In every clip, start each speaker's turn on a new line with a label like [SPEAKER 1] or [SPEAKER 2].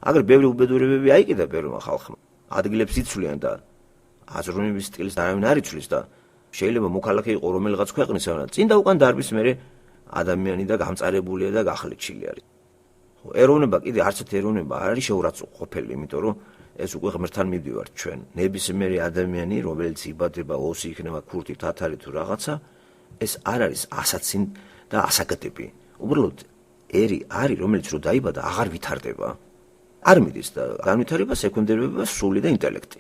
[SPEAKER 1] აგერ ბევრი უბედურებები აიკიდა ბევრმა ხალხმა. ადგილებს იცვლიან და აზროვნების სტილს არავინ არ იცვლის და შეიძლება მოქალაქე იყო რომელიღაც ქვეყნის, წინ და უკან დარბის მერე ადამიანი და გამწარებულია და გახლეჩილი არის. ეროვნება კიდე არც ერთი ეროვნება არ არის შეურაცხყოფელი, იმიტომ რომ ეს უკვე ღმერთთან მივდივართ ჩვენ. ნებისმიერი ადამიანი, რომელიც იბადება, ოსი იქნება, ქურთი, თათარი თუ რაღაცა, ეს არ არის ასაცი და ასაგატები. უბრალოდ ერი არის, რომელიც რო დაიბადა, აღარ ვითარდება. არ მიდის და განვითარება სეკვენდირება სული და ინტელექტი.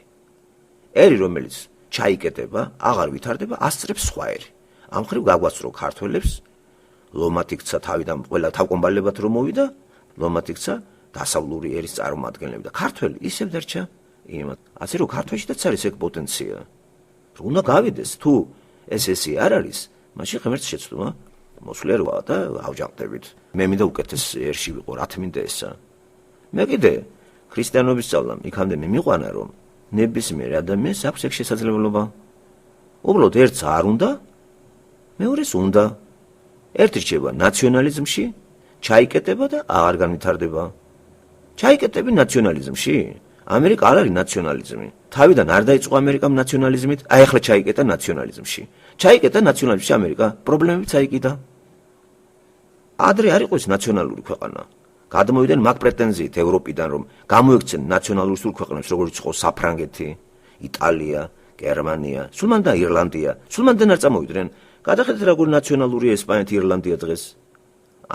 [SPEAKER 1] ერი, რომელიც ჩაიკეტება, აღარ ვითარდება, ასწრებს სხვა ერი. ამ ხრივ გაგვაცრო ქართველებს, ლომათი ქცა თავიდან ყველა თავკომბალებად რომ მოვიდა, ლომათი ქცა დასავლური ერის წარმომადგენლები და ქართველი ისევ დარჩა იმათ. ასე რომ ქართველშიც არის ეგ პოტენცია. რომ უნდა გავიდეს, თუ ესე არ არის, მაშინ ღმერთს შეცდომა მოსვლეროა და ავჯანყდებით. მე მინდა უკეთეს ერში ვიყო, რა თმინდა ესა. მე კიდე ქრისტიანობის სწავლამ იქამდე მიმიყვანა, რომ ნებისმიერ ადამიანს აქვს ეგ შესაძლებლობა. უბრალოდ ერთს არ უნდა, მეორეს უნდა. ერთი რჩება ნაციონალიზმში, ჩაიკეტება და აღარ განვითარდება. ჩაიკეტები ნაციონალიზმში? ამერიკა არ არის ნაციონალიზმი. თავიდან არ დაიწყო ამერიკამ ნაციონალიზმით, აი ახლა ჩაიკეტა ნაციონალიზმში. ჩაიკეტა ნაციონალიზმში ამერიკა, პრობლემები წაიკიდა. ადრე არ იყო ეს ნაციონალური ქვეყანა. გადმოვიდნენ მაგ პრეტენზიით ევროპიდან, რომ გამოექცენ ნაციონალური სულ ქვეყნებს, როგორც იყო საფრანგეთი, იტალია, გერმანია, სულ მან და ირლანდია, სულ მანდ არ წამოვიდნენ. გადახედეთ როგორ ნაციონალური ესპანეთი, ირლანდია დღეს.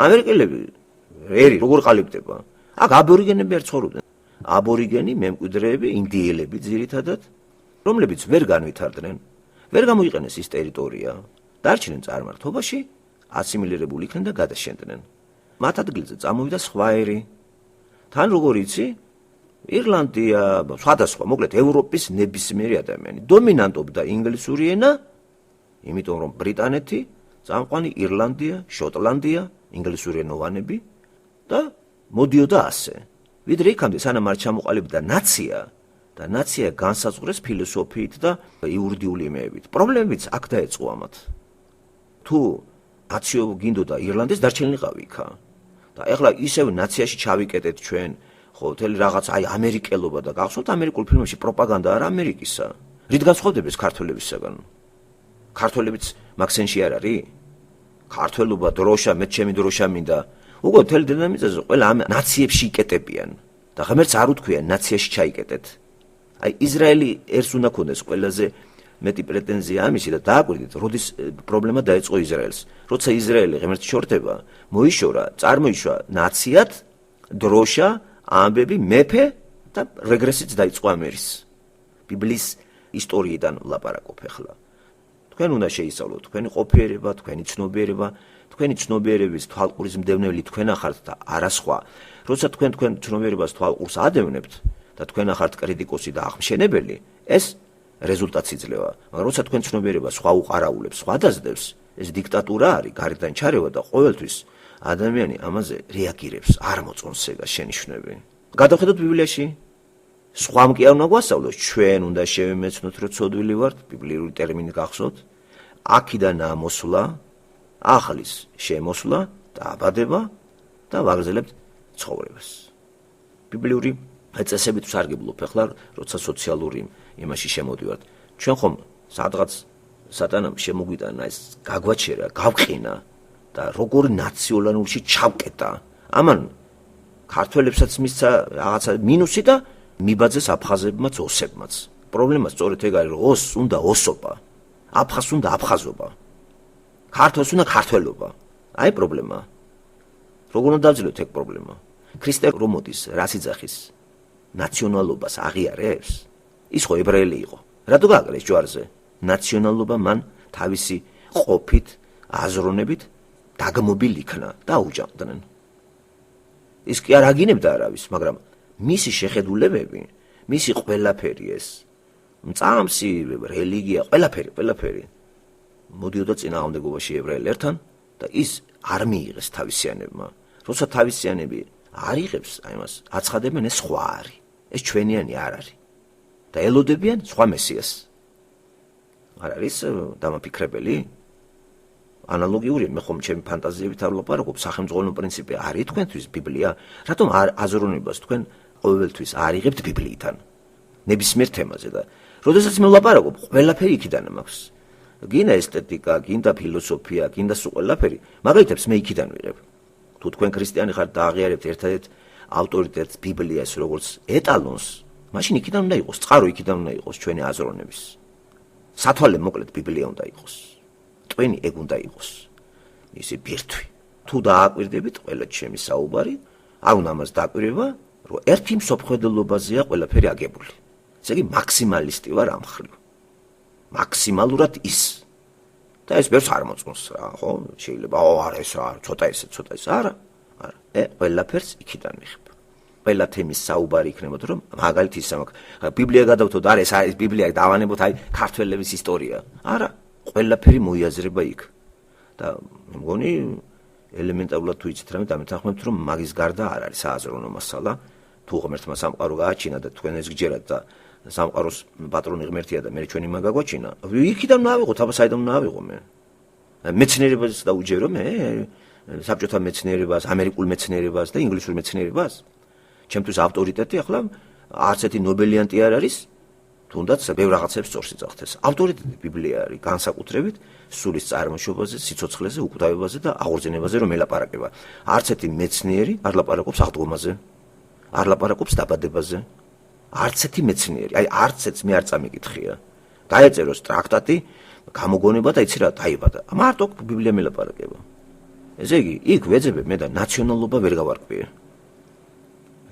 [SPEAKER 1] ამერიკელები ერი როგორ ყალიბდება? აქ აბორიგენები არ ცხოვრობდნენ. აბორიგენი, მემკვიდრეები, ინდიელები ძირითადად, რომლებიც ვერ განვითარდნენ, ვერ გამოიყენეს ის ტერიტორია, დარჩნენ წარმართობაში, ასიმილირებული იქნენ და გადაშენდნენ. მათ ადგილზე წამოვიდა სხვა ერი. თან როგორ იცი? ირლანდია, სხვადასხვა, მოკლედ ევროპის ნებისმიერი ადამიანი დომინანტობდა ინგლისური ენა, იმიტომ რომ ბრიტანეთი, წამყვანი ირლანდია, შოტლანდია, ინგლისური ენოვანები და მოდიოდა ასე. ვიდრე იქამდე სანამ არ ჩამოყალიბდა ნაცია და ნაცია განსაზღვრეს ფილოსოფიით და იურიდიული იმეებით. პრობლემებიც აქ დაეწყო ამათ. თუ ნაციო გინდოდა ირლანდის დარჩენილიყავი იქა. და ეხლა ისევ ნაციაში ჩავიკეტეთ ჩვენ, ხო, მთელი რაღაც აი ამერიკელობა და გახსოვთ ამერიკულ ფილმებში პროპაგანდა არა ამერიკისა. რით განსხვავდება ეს ქართველებისაგან? ქართველებიც მაქსენში არ არის? ქართველობა დროშა, მე ჩემი დროშა მინდა. უკვე მთელი დედამიწაზე ყველა ამ ნაციებში იკეტებიან და ღმერთს არ უთქვია ნაციაში ჩაიკეტეთ. აი ისრაელი ერს უნდა ქონდეს ყველაზე მეტი პრეტენზია ამისი და დააკვირდით, როდის პრობლემა დაეწყო ისრაელს. როცა ისრაელი ღმერთს შორდება, მოიშორა, წარმოიშვა ნაციად, დროშა, ამბები, მეფე და რეგრესიც დაიწყო ამერის. ბიბლიის ისტორიიდან ვლაპარაკობ ახლა. თქვენ უნდა შეისწავლოთ თქვენი ყოფიერება, თქვენი ცნობიერება, თქვენი ცნობიერების თვალყურის მდევნელი თქვენ ახართ და არა სხვა. როცა თქვენ ცნობიერებას თვალყურს ადევნებთ და თქვენ ახართ კრიტიკოსი და აღმშენებელი, ეს რეზულტატს იძლევა. მაგრამ როცა თქვენ ცნობიერებას სხვა უყარაულებს, სხვა დაძდევს, ეს დიქტატურა არის, გარედან ჩარევა და ყოველთვის ადამიანი ამაზე რეაგირებს, არ მოწონს ეგა შენიშვნები. გადავხედოთ ბიბლიაში. სხვამ კი არ უნდა გვასწავლოს, ჩვენ უნდა შევიმეცნოთ, რომ ცოდვილი ვართ, ბიბლიური ტერმინი გახსოვთ. აქედან ამოსვლა, ახლის შემოსვლა, დააბადება და ვაგრძელებთ ცხოვრებას. ბიბლიური წესებით ვსარგებლობ ახლა, როცა სოციალური იმაში შემოდივართ. ჩვენ ხომ სადღაც სატანამ შემოგვიტანა ეს გაგვაჩერა, გავყინა და როგორ ნაციონალურში ჩავკეტა. ამან ქართველებსაც მისცა რაღაცა მინუსი და მიბაძეს აფხაზებმაც, ოსებმაც. პრობლემა სწორედ ეგ არის, რომ ოსს უნდა ოსობა, აფხაზს უნდა აფხაზობა, ქართველს უნდა ქართველობა. აი პრობლემა. როგორ უნდა დავძლიოთ ეგ პრობლემა? ქრისტე რომ მოდის, რას იძახის? ნაციონალობას აღიარებს? ის ხო ებრაელი იყო. რატო გააკრეს ჯვარზე? ნაციონალობა მან თავისი ყოფით, აზროვნებით დაგმობილი იქნა და აუჯანყდნენ. ის კი არ აგინებდა არავის, მაგრამ მისი შეხედულებები, მისი ყველაფერი ეს, მწამსი, რელიგია, ყველაფერი მოდიოდა წინააღმდეგობაში ებრაელებთან და ის არ მიიღეს თავისიანებმა. როცა თავისიანები არ იღებს, აი მას აცხადებენ ეს სხვა არის. ეს ჩვენიანი არ არის. და ელოდებიან სხვა მესიას. არ არის დამაფიქრებელი? ანალოგიური, მე ხომ ჩემი ფანტაზიებით არ ვლაპარაკობ, სახელმწიფო პრინციპი არის თქვენთვის ბიბლია? რატომ არ აზროვნებას თქვენ ყოველთვის არ იღებთ ბიბლიიდან. ნებისმიერ თემაზე და როდესაც მე ვლაპარაკობ, ყველაფერი იქიდან მაქვს. გინდა ესთეტიკა, გინდა ფილოსოფია, გინდა სულ ყველაფერი, მაგალითებს მე იქიდან ვიღებ. თუ თქვენ ქრისტიანი ხართ და აღიარებთ ერთადერთ ავტორიტეტს ბიბლიას როგორც ეტალონს, მაშინ იქიდან უნდა იყოს, წყარო იქიდან უნდა იყოს ჩვენი აზროვნების. სათვალე მოკლედ ბიბლია უნდა იყოს. ტვენი ეგ უნდა იყოს. ისი ბირთვი. თუ დააკვირდებით ყველა ჩემი საუბარი, არ უნდა მას დაკვირება, რომ ერთი მსოფლმხედველობაზეა ყველაფერი აგებული. ესე იგი მაქსიმალისტი ვარ ამ მხრივ. მაქსიმალურად ის. და ეს ბევრს არ მოწონს რა, ხო? შეიძლება, არა ეს რა, ცოტა ეს, არა. ყველაფერს იქიდან ვიღებ. ყველა თემის საუბარი იქნებოდა, რომ მაგალითად ისა მაქვს. ბიბლია გადავთოთ, არა ეს ბიბლია დავანებოთ, აი ქართველების ისტორია. არა, ყველაფერი მოიაზრება იქ. და მე მგონი ელემენტარულად თუ იცით რამე დამეთანხმებთ, რომ მაგის გარდა არ არის სააზროვნო მასალა. თუ ღმერთმა სამყარო გააჩინა და თქვენ ეს გჯერათ და სამყაროს პატრონი ღმერთია და მე ჩვენი მაგა გვაჩინა. იქიდან ნავიღოთ, აბა საიდან ნავიღო მე? მეცნიერებას დაუჯერო მე? საბჭოთა მეცნიერებას, ამერიკულ მეცნიერებას და ინგლისურ მეცნიერებას? ჩემთვის ავტორიტეტი ახლა არც ერთი ნობელიანტი არ არის, თუნდაც ბევრ რაღაცებს სწორს იცახდეს. ავტორიტეტი ბიბლია არის, განსაკუთრებით სულის წარმოშობაზე, სიცოცხლეზე, უკვდავებაზე და აღორძინებაზე რომ ელაპარაკება. არც ერთი მეცნიერი არ ლაპარაკობს აღდგომაზე, არ ლაპარაკობს დაბადებაზე. არც ერთი მეცნიერი, აი არც ერთს მე არ წამიკითხია. დაეწეროს ტრაქტატი, გამოგონება და იცი რა დაიბადა. მარტო ბიბლია მელაპარაკება. ესე იგი, იქ ვეძებებ მე და ნაციონალობა ვერ გავარკვიე.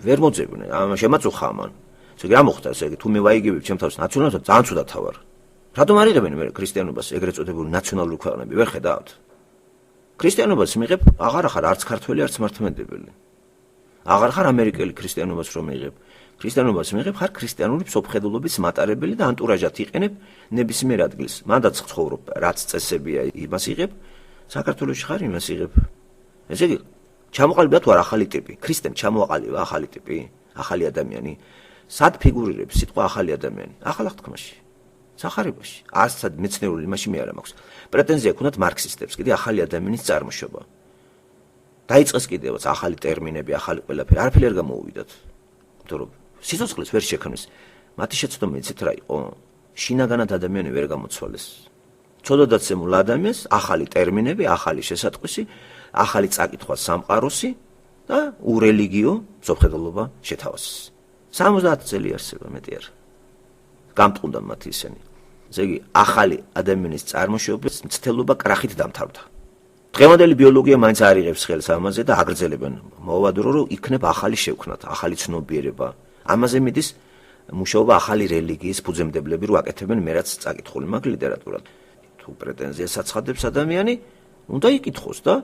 [SPEAKER 1] ვერ მოძებნე, შემაწუხა ამან. ესე იგი, რა მოხდა, ესე იგი, თუ მე ვაიგებებ ჩემ თავს ნაციონალობას, ძალიან ცუდად თავარ. რატომ არ იღებენ მე ქრისტიანობას ეგრეთ წოდებული ნაციონალური ქვეყნები, ვერ ხედავთ? ქრისტიანობას მიღებ, აღარ ხარ არც ქართველი, არც მართლმადიდებელი. აღარ ხარ ამერიკელი ქრისტიანობას რომ მიღებ. ქრისტიანობას მიღებ, ხარ ქრისტიანული მსოფლმხედველობის მატარებელი და ანტურაჟად იყენებ ნებისმიერ ადგილს. მანდაც ცხოვრობ, რაც წესებია, იმას იღებ. საქართველოში ხარ, იმას იღებ. ესე იგი, ჩამოყალიბდა თუ არ ახალი ტიპი? ქრისტემ ჩამოაყალიბა ახალი ტიპი, ახალი ადამიანი. სად ფიგურირებს სიტყვა ახალი ადამიანი? ახალ აღთქმაში, სახარებაში. ასად მეცნიერული იმაში მე არ მაქვს. პრეტენზია ქონდათ მარქსისტებს, კიდე ახალი ადამიანის წარმოშობა. დაიწყეს კიდევაც ახალი ტერმინები, ახალი ყველაფერი, არაფერი არ გამოუვიდათ. იმიტომ რომ სიცოცხლეს ვერ შექმნის. მათი შეცდომა იცით რა იყო? შინაგანად ადამიანი ვერ გამოცვალეს. ცოდვადაცემულ ადამიანს ახალი ტერმინები, ახალი შესატყვისი, ახალი წაკითხვა სამყაროსი და ურელიგიო მსოფლმხედველობა შეთავაზეს. 70 წელი არსება, მეტი არ. გამტყუნდა მათი ისენი. ესე იგი, ახალი ადამიანის წარმოშობის მცდელობა კრახით დამთავრდა. დღევანდელი ბიოლოგია მაინც არ იღებს ხელს ამაზე და აგრძელებენ. მოვადრო რომ იქნებ ახალი შექმნათ, ახალი ცნობიერება. ამაზე მიდის მუშაობა ახალი რელიგიის ფუძემდებლები რო აკეთებენ მე რაც წაკითხული მაგ ლიტერატურად. თუ პრეტენზიას აცხადებს ადამიანი, უნდა იკითხოს და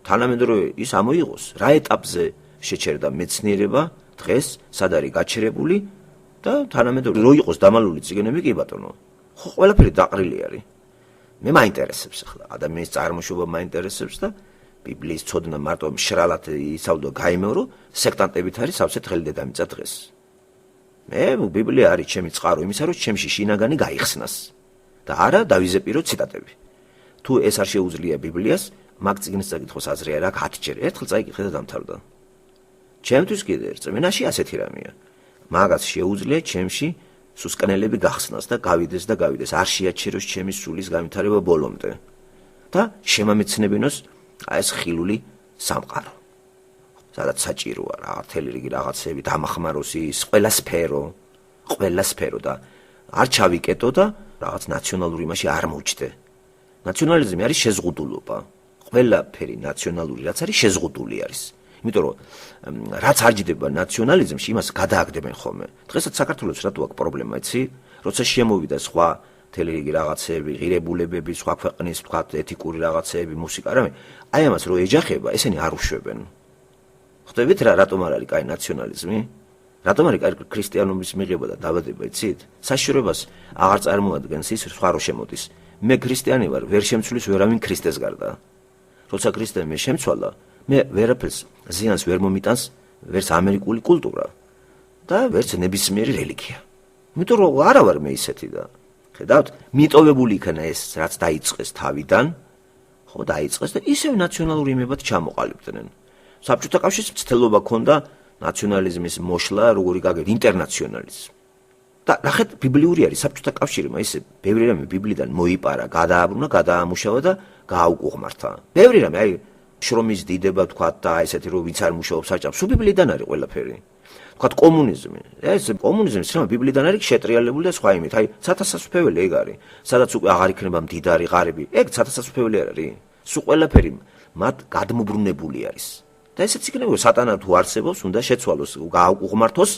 [SPEAKER 1] თანამედროვე ის ამოიღოს, რა ეტაპზე შეჩერდა მეცნიერება დღეს, სად არის გაჩერებული და თანამედროვე რო იყოს დამალული წიგნები კი ბატონო. ხო, ყველაფერი დაყრილი არის. მე მაინტერესებს ახლა ადამიანის წარმოშობა მაინტერესებს და ბიბლიის ცოდნა მარტო მშრალად ისავდო გაიმეორო, სექტანტებით არის სავსე დღელი დედამიწა დღეს. მე ბიბლია არის ჩემი წყარო იმისა, რომ ჩემში შინაგანი გაიხსნას და არა დავიზეპირო ციტატები. თუ ეს არ შეუძლია ბიბლიას, მაგ წიგნს წაკითხოს აზრი არა, გათჯერ. ერთხელ წაიკითხე და დამთავრდა. ჩემთვის კიდე ერთ წმენაში ასეთი რამეა. მაგას შეუძლია ჩემში სუსკნელები გახსნას და გავიდეს. არ შეაჩეროს ჩემი სულის განვითარება ბოლომდე. და შემამეცნებინოს ეს ხილული სამყარო. სადაც საჭიროა რა, მთელი რიგი რაღაცები დამახმაროს ის ყველა სფერო და არ ჩავიკეტო და რაღაც ნაციონალური იმაში არ მოვჭდე. ნაციონალიზმი არის შეზღუდულობა. ყველაფერი ნაციონალური რაც არის შეზღუდული არის. იმიტომ რომ რაც არ ჯდება ნაციონალიზმში, იმას გადააგდებენ ხოლმე. დღესაც საქართველოს რატო აქვს პრობლემა, იცი? როცა შემოვიდა სხვა მთელი რიგი რაღაცები, ღირებულებები, სხვა ქვეყნის ვთქვათ ეთიკური რაღაცები, მუსიკა, რამე, აი ამას რო ეჯახება, ესენი არ უშვებენ. ხვდებით რა, რატომ არ არის კაი ნაციონალიზმი? რატომ არის კაი ქრისტიანობის მიღება და დაბადება, იცით? საშიშროებას აღარ წარმოადგენს ის სხვა რო შემოდის. მე ქრისტიანი ვარ, ვერ შემცვლის ვერავინ ქრისტეს გარდა. როცა ქრისტე მე შემცვალა, მე ვერაფერს ზიანს ვერ მომიტანს, ვერც ამერიკული კულტურა და ვერც ნებისმიერი რელიგია. იმიტომ რომ არა ვარ მე ისეთი და ხედავთ, მიტოვებული იქნა ეს, რაც დაიწყეს თავიდან, ხო, დაიწყეს და ისევ ნაციონალური იმებად ჩამოყალიბდნენ. საბჭოთა კავშირის მცდელობა ქონდა ნაციონალიზმის მოშლა, როგორი გაგეთ ინტერნაციონალიზმი. და ნახეთ, ბიბლიური არის საბჭოთა კავშირმა ისე ბევრი რამე ბიბლიდან მოიპარა, გადააბრუნა, გადაამუშავა და გააუკუღმართა. ბევრი რამე, აი შრომის დიდება თქვა და ესეთი რომ ვინც არ მუშაობს საჭამს, სულ ბიბლიდან არის ყველაფერი. თქვა კომუნიზმი. ეს კომუნიზმის რამ ბიბლიდან არის შეტრიალებული და სხვა იმით. აი ცათასასუფეველი ეგ არის. სადაც უკვე აღარ იქნება მდიდარი ღარიბი. ეგ ცათასასუფეველი არ არის. სულ ყველაფერი მათ გადმობრუნებული არის. და ესეც იქნება სატანა თუ არსებობს, უნდა შეცვალოს, გააუკუღმართოს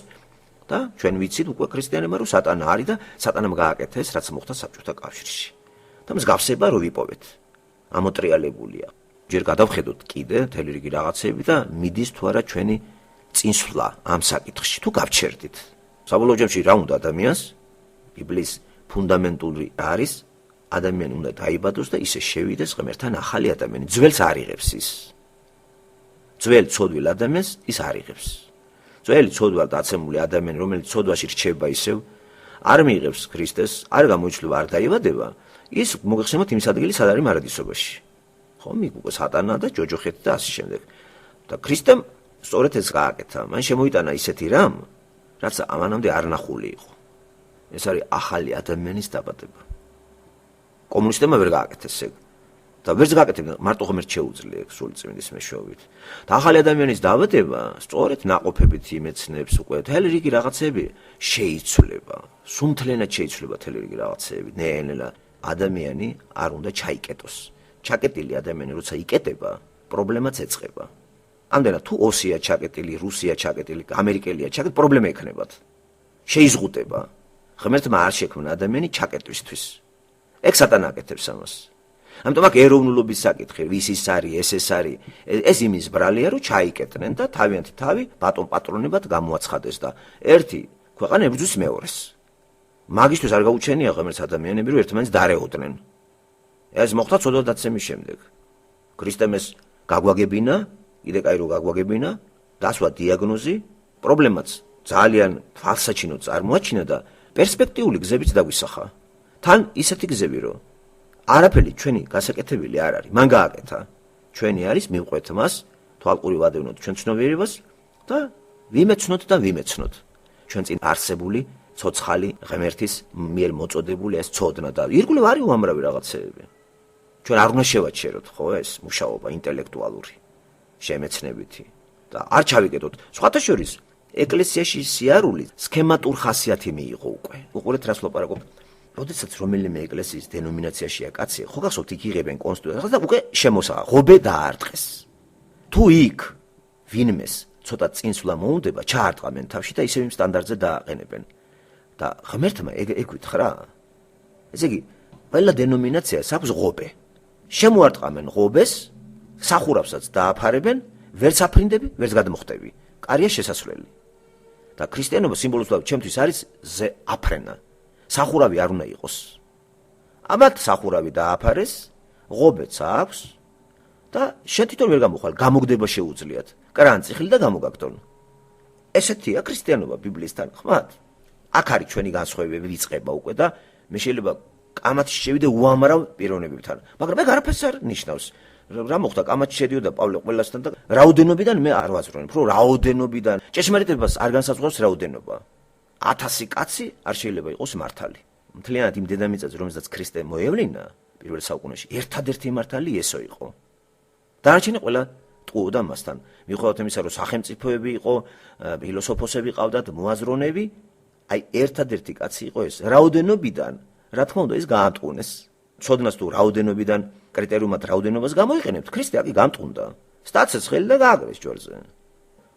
[SPEAKER 1] და ჩვენ ვიცით უკვე ქრისტიანებმა რომ სატანა არის და სატანამ გააკეთა ეს რაც მოხდა საბჭოთა კავშირში. და მსგავსება რო ვიპოვეთ. ამოტრიალებულია. ჯერ გადავხედოთ კიდე მთელი რიგი რაღაცები და მიდის თუ არა ჩვენი წინსვლა ამ საკითხში თუ გავჩერდით. საბოლოო ჯამში რა უნდა ადამიანს? ბიბლიის ფუნდამენტური არის ადამიანი უნდა დაიბადოს და ისე შევიდეს ღმერთთან ახალი ადამიანი. ძველს არ იღებს ის. ძველ ცოდვილ ადამიანს ის არ იღებს. ძველი ცოდვად დაცემული ადამიანი, რომელიც ცოდვაში რჩება ისევ, არ მიიღებს ქრისტეს, არ გამოიცვლება, არ დაიბადება, ის მოგეხსენებათ იმის ადგილი სად არის მარადისობაში. ხო, უკვე სატანა და ჯოჯოხეთი და ასე შემდეგ. და ქრისტემ სწორედ ეს გააკეთა. მან შემოიტანა ისეთი რამ, რაც ამანამდე არ ნახული იყო. ეს არის ახალი ადამიანის დაბადება. კომუნისტებმა ვერ გააკეთეს ეგ. და ვერც გააკეთებდნენ, მარტო ღმერთს შეუძლია ეგ სული წმინდის მეშვეობით. და ახალი ადამიანის დაბადება სწორედ ნაყოფებით იმეცნებს უკვე მთელი რიგი რაღაცები შეიცვლება. სუმთლენად შეიცვლება მთელი რიგი რაღაცები. ნელა ადამიანი არ უნდა ჩაიკეტოს. ჩაკეტილი ადამიანი როცა იკეტება, პრობლემაც ეწყება. ამდენად თუ ოსია ჩაკეტილი, რუსია ჩაკეტილი, ამერიკელია ჩაკეტილი, პრობლემა ექნებათ. შეიზღუდება. ღმერთმა არ შექმნა ადამიანი ჩაკეტვისთვის. ეგ სატანა აკეთებს ამას. ამიტომ აქ ეროვნულობის საკითხი, ვის ის არის, ეს არის, ეს იმის ბრალია, რომ ჩაიკეტნენ და თავიანთი თავი ბატონ პატრონებად გამოაცხადეს და ერთი ქვეყანა ებრძვის მეორეს. მაგისთვის არ გაუჩენია ღმერთს ადამიანები, რომ ერთმანეთს დარეოდნენ. ეს მოხდა ცოდვადაცემის შემდეგ. ქრისტემ ეს გაგვაგებინა, კიდე კაი რომ გაგვაგებინა, დასვა დიაგნოზი, პრობლემაც ძალიან თვალსაჩინო წარმოაჩინა და პერსპექტიული გზებიც დაგვისახა. თან ისეთი გზები, რომ არაფერი ჩვენი გასაკეთებელი არ არის. მან გააკეთა. ჩვენი არის მივყვეთ მას, თვალყური ვადევნოთ ჩვენ ცნობიერებას და ვიმეცნოთ და ვიმეცნოთ. ჩვენ წინ არსებული ცოცხალი ღმერთის მიერ მოწოდებული ეს ცოდნა და ირგვლივ არის უამრავი რაღაცეები. ჩვენ არ უნდა შევაჩეროთ, ხო, ეს მუშაობა ინტელექტუალური, შემეცნებითი და არ ჩავიკეტოთ. სხვათა შორის ეკლესიაში სიარული სქემატურ ხასიათი მიიღო უკვე. უყურეთ რას ვლაპარაკობ. როდესაც რომელიმე ეკლესიის დენომინაციაშია კაცი, ხო გახსოვთ იქ იღებენ კონსტიტუციას და უკვე შემოსაღა, ღობე დაარტყეს. თუ იქ ვინმეს ცოტა წინსვლა მოუნდება, ჩაარტყამენ თავში და ისევ იმ სტანდარტზე დააყენებენ. და ღმერთმა ეგ ვითხრა. ესე იგი, ყველა დენომინაციას აქვს ღობე. შემოარტყამენ ღობეს, სახურავსაც დააფარებენ, ვერც აფრინდები, ვერც გადმოხტები. კარია შესასვლელი. და ქრისტიანობა სიმბოლოსურად ჩემთვის არის აფრენა. სახურავი არ უნდა იყოს. ამათ სახურავი დააფარეს, ღობეც აქვს და შენ თვითონ ვერ გამოხვალ, გამოგდება შეუძლიათ. კრანციხლი და გამოგაგდონ. ესეთია ქრისტიანობა ბიბლიისთან, ხმათ? აქ არის ჩვენი განსხვავებები ვიწყება უკვე და მე შეიძლება კამათში შევიდე უამრავ პიროვნებებთან. მაგრამ ეგ არაფერს არ ნიშნავს. რა მოხდა კამათში შედიოდა პავლე ყველასთან და რაოდენობიდან მე არ ვაზროვნებ, რომ რაოდენობიდან ჭეშმარიტებას არ განსაზღვრავს რაოდენობა. 1000 კაცი არ შეიძლება იყოს მართალი. მთლიანად იმ დედამიწაზე, რომელსაც ქრისტე მოევლინა პირველ საუკუნეში, ერთადერთი მართალი ესო იყო. დანარჩენი ყველა ტყუოდა მასთან. მიუხედავად იმისა, რომ სახელმწიფოები იყო, ფილოსოფოსები ყავდათ, მოაზროვნეები, აი ერთადერთი კაცი იყო ეს. რაოდენობიდან, რა თქმა უნდა, ის გაამტყუნეს. ცოდნას თუ რაოდენობიდან კრიტერიუმად რაოდენობას გამოიყენებთ, ქრისტე აქ გამტყუნდა. სტაცეს ხელი და გააგრეს ჯვარზე.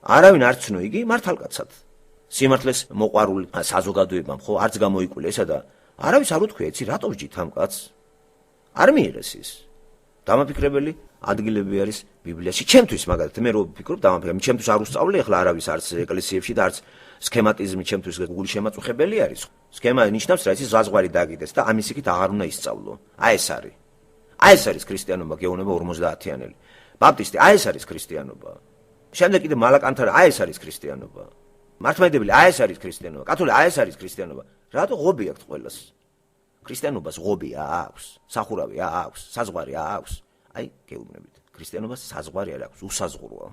[SPEAKER 1] არავინ არ ცნო იგი მართალკაცად. სიმართლეს მოყვარული საზოგადოებამ ხო არც გამოიკვლია ესა და არავის არ უთქვია, იცი რატო ვჯით ამ კაცს? არ მიიღეს ის. დამაფიქრებელი ადგილები არის ბიბლიაში. ჩემთვის მაგალითად მე რო ვფიქრობ დამაფიქრებელი, ჩემთვის არ უსწავლე ახლა არავის არც ეკლესიებში და არც სქემატიზმი ჩემთვის გული შემაწუხებელი არის. სქემა ნიშნავს რა იცი ზღვარი დაგიდეს და ამის იქით აღარ უნდა ისწავლო. აი ეს არის. აი ეს არის ქრისტიანობა გეუბნება 50-იანელი. ბაპტისტი აი ეს არის ქრისტიანობა. შემდეგ კიდე მალაკანთარა აი ეს არის ქრისტიანობა. მართლმადიდებელი აი ეს არის ქრისტიანობა. კათოლიკე აი ეს არის ქრისტიანობა. რატო ღობე აქვს ყველას? ქრისტიანობას ღობე აქვს, სახურავი აქვს, საზღვარი აქვს. აი გეუბნებით. ქრისტიანობას საზღვარი არ აქვს, უსაზღვროა.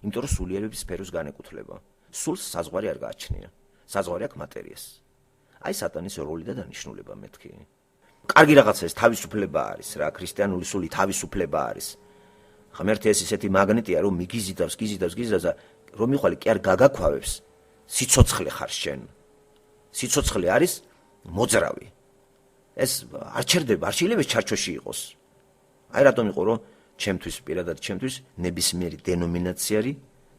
[SPEAKER 1] იმიტომ რომ სულიერების სფეროს განეკუთვნება. სულს საზღვარი არ გააჩნია. საზღვარი აქვს მატერიას. აი სატანის როლი და დანიშნულება მეთქი. კარგი რაღაცა ეს თავისუფლება არის რა, ქრისტიანული სული თავისუფლება არის. ღმერთი ეს ისეთი მაგნიტია, რომ მიგიზიდავს და რომ მიხვალე კი არ გაგაქვავებს. სიცოცხლე ხარ შენ. სიცოცხლე არის მოძრავი. ეს არ ჩერდება, არ შეიძლება ჩარჩოში იყოს. აი რატომ იყო რომ ჩემთვის ნებისმიერი დენომინაციარი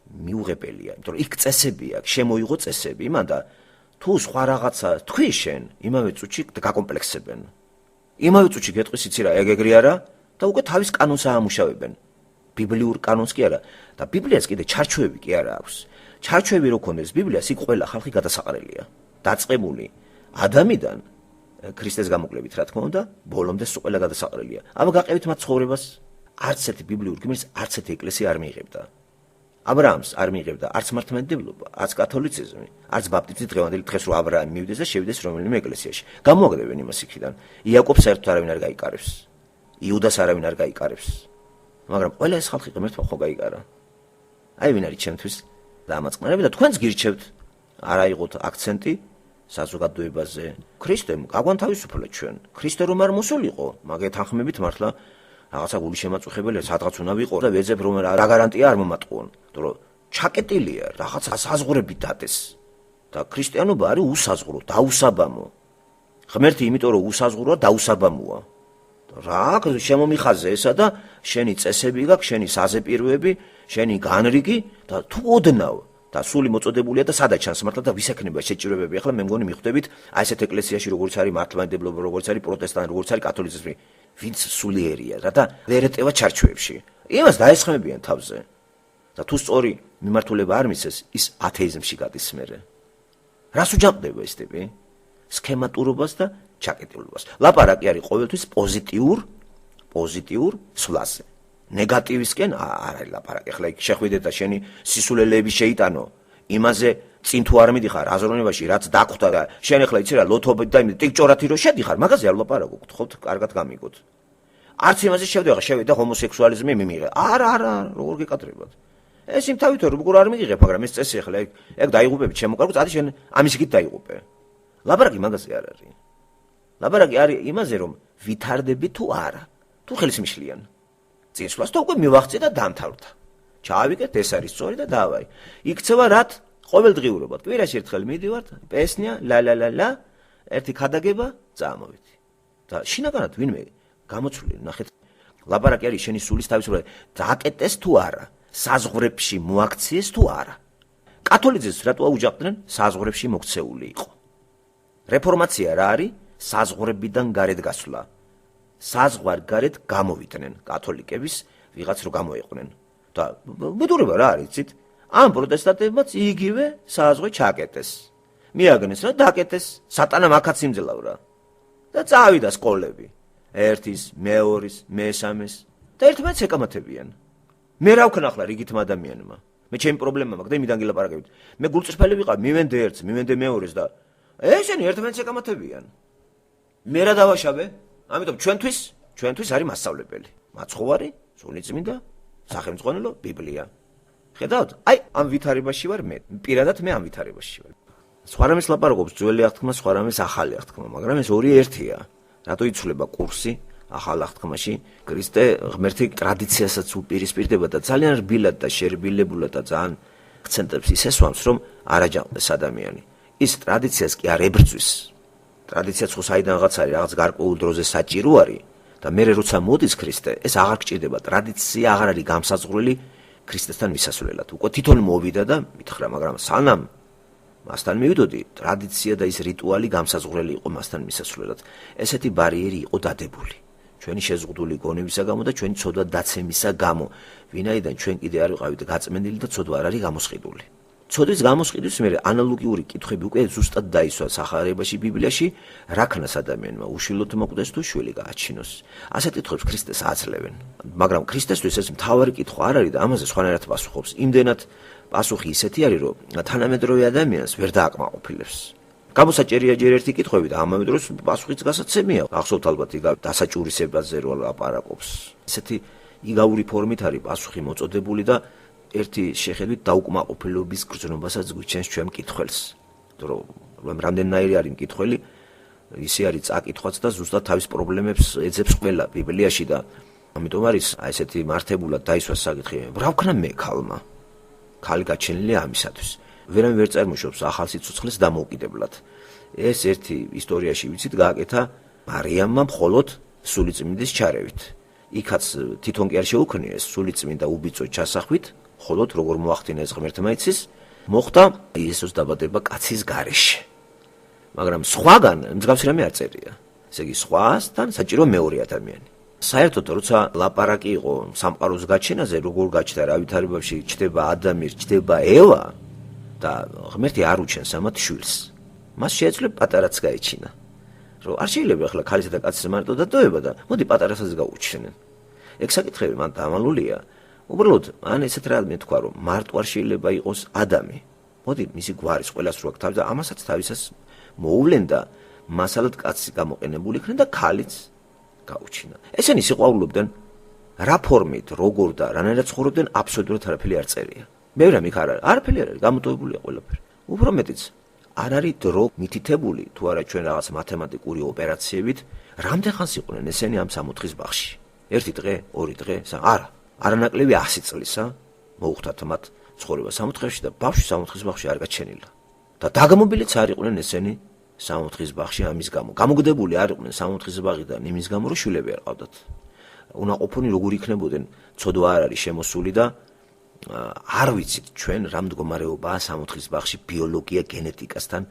[SPEAKER 1] მიუღებელია, იმიტომ რომ იქ წესები აქვს, შემოიღო წესები, მანდა თუ სხვა რაღაცა თქვი შენ, იმავე წუთში გაკომპლექსებენ. იმავე წუთში გეტყვის იცი რა, ეგ არა და უკვე თავის კანონს აამუშავებენ. ბიბლიურ კანონს კი არა და ბიბლიას კიდე ჩარჩოები კი არა აქვს. ჩარჩოები რო ქონდეს ბიბლიას, იქ ყველა ხალხი გადასაყრელია. დაწყებული ადამიდან ქრისტეს გამოკლებით რა თქმა უნდა, ბოლომდე ყველა გადასაყრელია. აბა გაყევით მათ ცხოვრებას, არც ერთი ბიბლიურ გმირს, არც ერთი ეკლესია არ მიიღებდა. აბრაამს არ მიიღებდა არც მართლმადიდებლობა, არც კათოლიციზმი, არც ბაპტიზმი დღევანდელი დღეს რო აბრაამი მივიდეს და შევიდეს რომელიმე ეკლესიაში. გამოაგდებენ იმას იქიდან. იაკობს საერთოდ არავინ არ გაიკარებს. იუდას არავინ არ გაიკარებს. მაგრამ ყველა ეს ხალხი ღმერთმა ხო გაიკარა. აი ვინ არის ჩემთვის დამაწყნარები და თქვენც გირჩევთ არ აიღოთ აქცენტი საზოგადოებაზე. ქრისტემ გაგვანთავისუფლა ჩვენ. ქრისტე რომ არ მოსულიყო, მაგე თანხმებით მართლა რაღაცა გული შემაწუხებელია, სადღაც უნდა ვიყო და ვეძებ რომ რა გარანტია არ მომატყუონ. იმიტომ რომ ჩაკეტილია, რაღაცა საზღვრები დადეს. და ქრისტიანობა არის უსაზღვრო, დაუსაბამო. ღმერთი იმიტომ რომ უსაზღვროა, დაუსაბამოა. რა შემომიხაზე ესა და შენი წესები გაქვს, შენი საზეპიროები, შენი განრიგი და თუ ოდნავ და სული მოწოდებულია და სადაც ჩანს მართლა და ვისექნება შეჭირებები. ახლა მე მგონი მიხვდებით აი ესეთ ეკლესიაში როგორც არის მართლმადიდებლობა, როგორც არის პროტესტანტი, როგორც არის კათოლიციზმი, ვინც სულიერია რა და ვერ ეტევა ჩარჩოებში. იმას დაესხმებიან თავზე. და თუ სწორი მიმართულება არ მისცეს, ის ათეიზმში გადის მერე. რას უჯანყდება ეს ტიპი? სქემატურობას და ჩაკეტილობას. ლაპარაკი არის ყოველთვის პოზიტიურ სვლაზე. ნეგატივისკენ არ არის ლაპარაკი. ახლა იქ შეხვიდეთ და შენი სისულელეები შეიტანო. იმაზე წინ თუ არ მიდიხარ აზროვნებაში, რაც დაგხვდა და შენ ახლა იცი რა ლოთობით და ტიკჭორათი რო შედიხარ, მაგაზე არ ლაპარაკობ, გთხოვთ, კარგად გამიგოთ. არც იმაზე შევიდა ჰომოსექსუალიზმი მიმიღე. არა, როგორ გეკადრებათ. ეს იმ თავითო როგორ არ მიიღებ, მაგრამ ეს წესი ახლა ეგ დაიღუპები ჩემო კარგო, წადი შენ ამის იქით დაიღუპე. ლაპარაკი მაგაზე არ არის. ლაპარაკი არის იმაზე, რომ ვითარდები თუ არა. თუ ხელს მიშლიან. წინსვლას თუ უკვე მივახცე და დამთავრდა. ჩაავიკეთ, ეს არის სწორი და დავაი. იქცევა რაც ყოველდღიურობად. კვირაში ერთხელ მიდივართ, პესნია, ლა, ერთი ქადაგება, წამოვიდი. და შინაგანად ვინმე გამოცვლილი, ნახეთ, ლაპარაკი არის შენი სულის თავისუფლება. დააკეტეს თუ არა, საზღვრებში მოაქციეს თუ არა. კათოლიციზმს რატო აუჯანყდნენ? საზღვრებში მოქცეული იყო. რეფორმაცია რა არის? საზღვრებიდან გარეთ გასვლა. საზღვარგარეთ გამოვიდნენ კათოლიკების ვიღაც რო გამოიყვნენ. და ბედურება რა არის, იცით? ამ პროტესტანტებმაც იგივე საზღვე ჩაკეტეს. მიაგნეს რა დაკეტეს, სატანამ აქაც იმძლავრა. და წავიდა სკოლები. ერთის, მეორის, მესამეს და ერთმანეთს ეკამათებიან. მე რა ვქნა ახლა რიგითმა ადამიანმა? მე ჩემი პრობლემა მაქვს და იმიდან გილაპარაკებით. მე გულწრფელი ვიყავ, მივენდე ერთს, მივენდე მეორეს და ესენი ერთმანეთს ეკამათებიან. მე რა დავაშავე? ამიტომ ჩვენთვის არის მასწავლებელი. მაცხოვარი, სულიწმინდა, სახელმწიფო ბიბლია. ხედავთ? აი ამ ვითარებაში ვარ მე. პირადად მე ამ ვითარებაში ვარ. სხვა რამეს ლაპარაკობს ძველი აღთქმა, სხვა რამეს ახალი აღთქმა, მაგრამ ეს ორი ერთია. რატო იცვლება კურსი ახალ აღთქმაში? ქრისტე ღმერთი ტრადიციასაც უპირისპირდება და ძალიან რბილად და შერბილებულად და ძალიან აქცენტებს ისესვამს, რომ არ აჯანყდეს ადამიანი. ის ტრადიციას კი არ ებრძვის. ტრადიციაც ხო საიდანღაც არის, რაღაც გარკვეულ დროზე საჭირო არის და მე როცა მოდის ქრისტე, ეს აღარ გჭირდება. ტრადიცია აღარ არის გამსაზღვრელი ქრისტესთან მისასვლელად. უკვე თვითონ მოვიდა და მითხრა, მაგრამ სანამ მასთან მივიდოდი, ტრადიცია და ის რიტუალი გამსაზღვრელი იყო მასთან მისასვლელად. ესეთი ბარიერი იყო დადებული. ჩვენი შეზღუდული გონებისა გამო და ჩვენი ცოდვა დაცემისა გამო, ვინაიდან ჩვენ კიდე არ ვიყავით გაწმენდილი და ცოდვა არ არის გამოსყიდული. ცოდვის გამოსყიდვის მერე ანალოგიური კითხვები უკვე ზუსტად დაისვა სახარებაში ბიბლიაში, რა ქნას ადამიანმა უშვილოდ მოკვდეს თუ შვილი გააჩინოს. ასეთ კითხვებს ქრისტეს აძლევენ. მაგრამ ქრისტესთვის ეს მთავარი კითხვა არ არის და ამაზე სხვანაირად პასუხობს. იმდენად პასუხი ისეთი არის, რომ თანამედროვე ადამიანს ვერ დააკმაყოფილებს. გამოსაჭერია ჯერ ერთი კითხვები და ამავე დროს პასუხიც გასაცემია. ახსოვთ ალბათ დასაჭურისებაზე რო ლაპარაკობს. ესეთი იგავური ფორმით არის პასუხი მოწოდებული და ერთი შეხედვით დაუკმაყოფილების გრძნობასაც გვიჩენს ჩვენ მკითხველს. რომ რამდენნაირი არის მკითხველი, ისე არის წაკითხვაც და ზუსტად თავის პრობლემებს ეძებს ყველა ბიბლიაში და ამიტომ არის ესეთი მართებულად დაისვას საკითხი. რა ვქნა მე ქალმა? ქალი გაჩენილია ამისათვის. ვერავინ ვერ წარმოშობს ახალ სიცოცხლეს დამოუკიდებლად. ეს ერთი ისტორიაში ვიცით გააკეთა მარიამმა მხოლოდ სულიწმინდის ჩარევით. იქაც თვითონ კი არ შეუქმნიეს სულიწმინდა უბიწო ჩასახვით, მხოლოდ როგორ მოახდინა ეს ღმერთმა იცის, მოხდა იესოს დაბადება კაცის გარეშე. მაგრამ სხვაგან მსგავსი რამე არ წერია. ესე იგი სხვასთან საჭირო მეორე ადამიანი. საერთოდ როცა ლაპარაკი იყო სამყაროს გაჩენაზე, როგორ გაჩნდა რა ვითარებაში ჩდება ადამი, ჩდება ევა და ღმერთი არ უჩენს ამათ შვილს. მას შეეძლება პატარაც გაეჩინა. რომ არ შეიძლება ახლა ქალისა და კაცის მარტო დატოვება და მოდი პატარასაც გაუჩენენ. ეგ საკითხები მან დამალულია. უბრალოდ ან ესეთ რამე თქვა რომ მარტო არ შეიძლება იყოს ადამი. მოდი მისი გვარის ყველას რო აქ თავი და ამასაც თავისას მოუვლენ და მასალად კაცი გამოყენებული იქნენ და ქალიც გაუჩინა. ესენი სიყვარულობდნენ რა ფორმით, როგორ და რანაირად ცხოვრობდნენ აბსოლუტურად არაფერი არ წერია. ბევრი რამე იქ არ არის, არაფერი არ არის, გამოტოვებულია ყველაფერი. უფრო მეტიც არ არის დრო მითითებული თუ არა ჩვენ რაღაც მათემატიკური ოპერაციებით, რამდენ ხანს იყვნენ ესენი ამ 60 ბაღში. ერთი დღე, ორი დღე, არა. არანაკლები 100 წლისა მოუხდათ მათ ცხოვრება 60-ში და ბავშვი 60 ბაღში არ გაჩენილა. და დაგმობილიც არ იყვნენ ესენი 60 ბაღში ამის გამო. გამოგდებული არ იყვნენ 60 ბაღიდან იმის გამო, რომ შვილები არ ყავდათ. უნაყოფონი როგორ იქნებოდნენ, ცოდვა არ არის შემოსული და არ ვიცით ჩვენ რა მდგომარეობაა 60 ბაღში ბიოლოგია გენეტიკასთან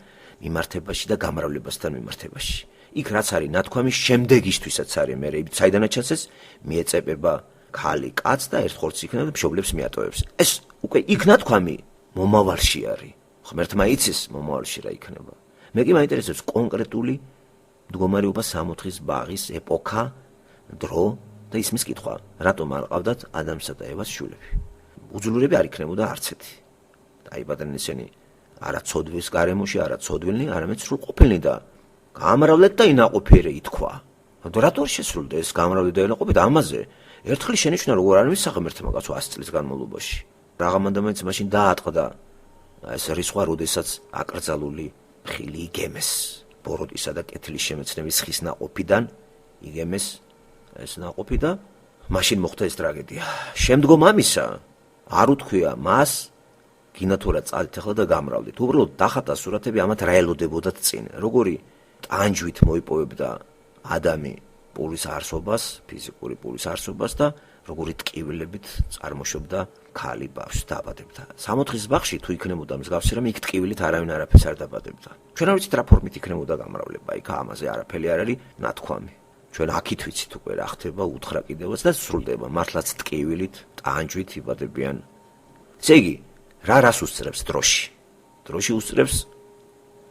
[SPEAKER 1] მიმართებაში და გამრავლებასთან მიმართებაში. იქ რაც არის ნათქვამი შემდეგისთვისაც არის მე საიდანაც ჩანს მიეწებება ქალი კაც და ერთხორცი იქნება და მშობლებს მიატოვებს. ეს უკვე იქ ნათქვამი მომავალში არის. ღმერთმა იცის მომავალში რა იქნება. მე კი მაინტერესებს კონკრეტული მდგომარეობა 60 ბაღის ეპოქა, დრო და ისმის კითხვა, რატომ არ ყავდათ ადამსა და ევას შვილები. უძლურები არ იქნებოდა არც ერთი. დაიბადნენ ისინი არა ცოდვის გარემოში, არა ცოდვილნი, არამედ სრულყოფილნი და გამრავლეთ და ინაყოფიერე ითქვა. რატო არ შესრულდა ეს გამრავლება და ინაყოფიერება ამაზე? ერთხელ შენიშნა როგორ არ მისაღ ღმერთმა კაცო 100 წლის განმავლობაში. რაღაცა მაინც მაშინ დაატყდა ეს რისხვა, როდესაც აკრძალული ხილი იგემეს. ბოროტისა და კეთილის შემეცნების ხის ნაყოფიდან იგემეს ეს ნაყოფი და მაშინ მოხდა ეს ტრაგედია. შემდგომ ამისა არ უთქვია მას გინათურა წალით ახლა და გამრავლდით. უბრალოდ დახატა სურათები ამათ რა ელოდებოდათ წინ. როგორი ტანჯვით მოიპოვებდა ადამი პურის არსობას, ფიზიკური პურის არსობას და როგორი ტკივილებით წარმოშობდა ქალი ბავშვს დაბადებდა. 60 ბაღში თუ იქნებოდა მსგავსი რამე, იქ ტკივილით არავინ არაფერს არ დაბადებდა. ჩვენ არ ვიცით რა ფორმით იქნებოდა გამრავლება, იქ ამაზე არაფერი არ არის ნათქვამი. ჩვენ აქით ვიცით უკვე რა ხდება, უთხრა კიდევაც და სრულდება მართლაც ტკივილით, ტანჯვით იბადებიან. ესე იგი, რას უსწრებს დროში? დროში უსწრებს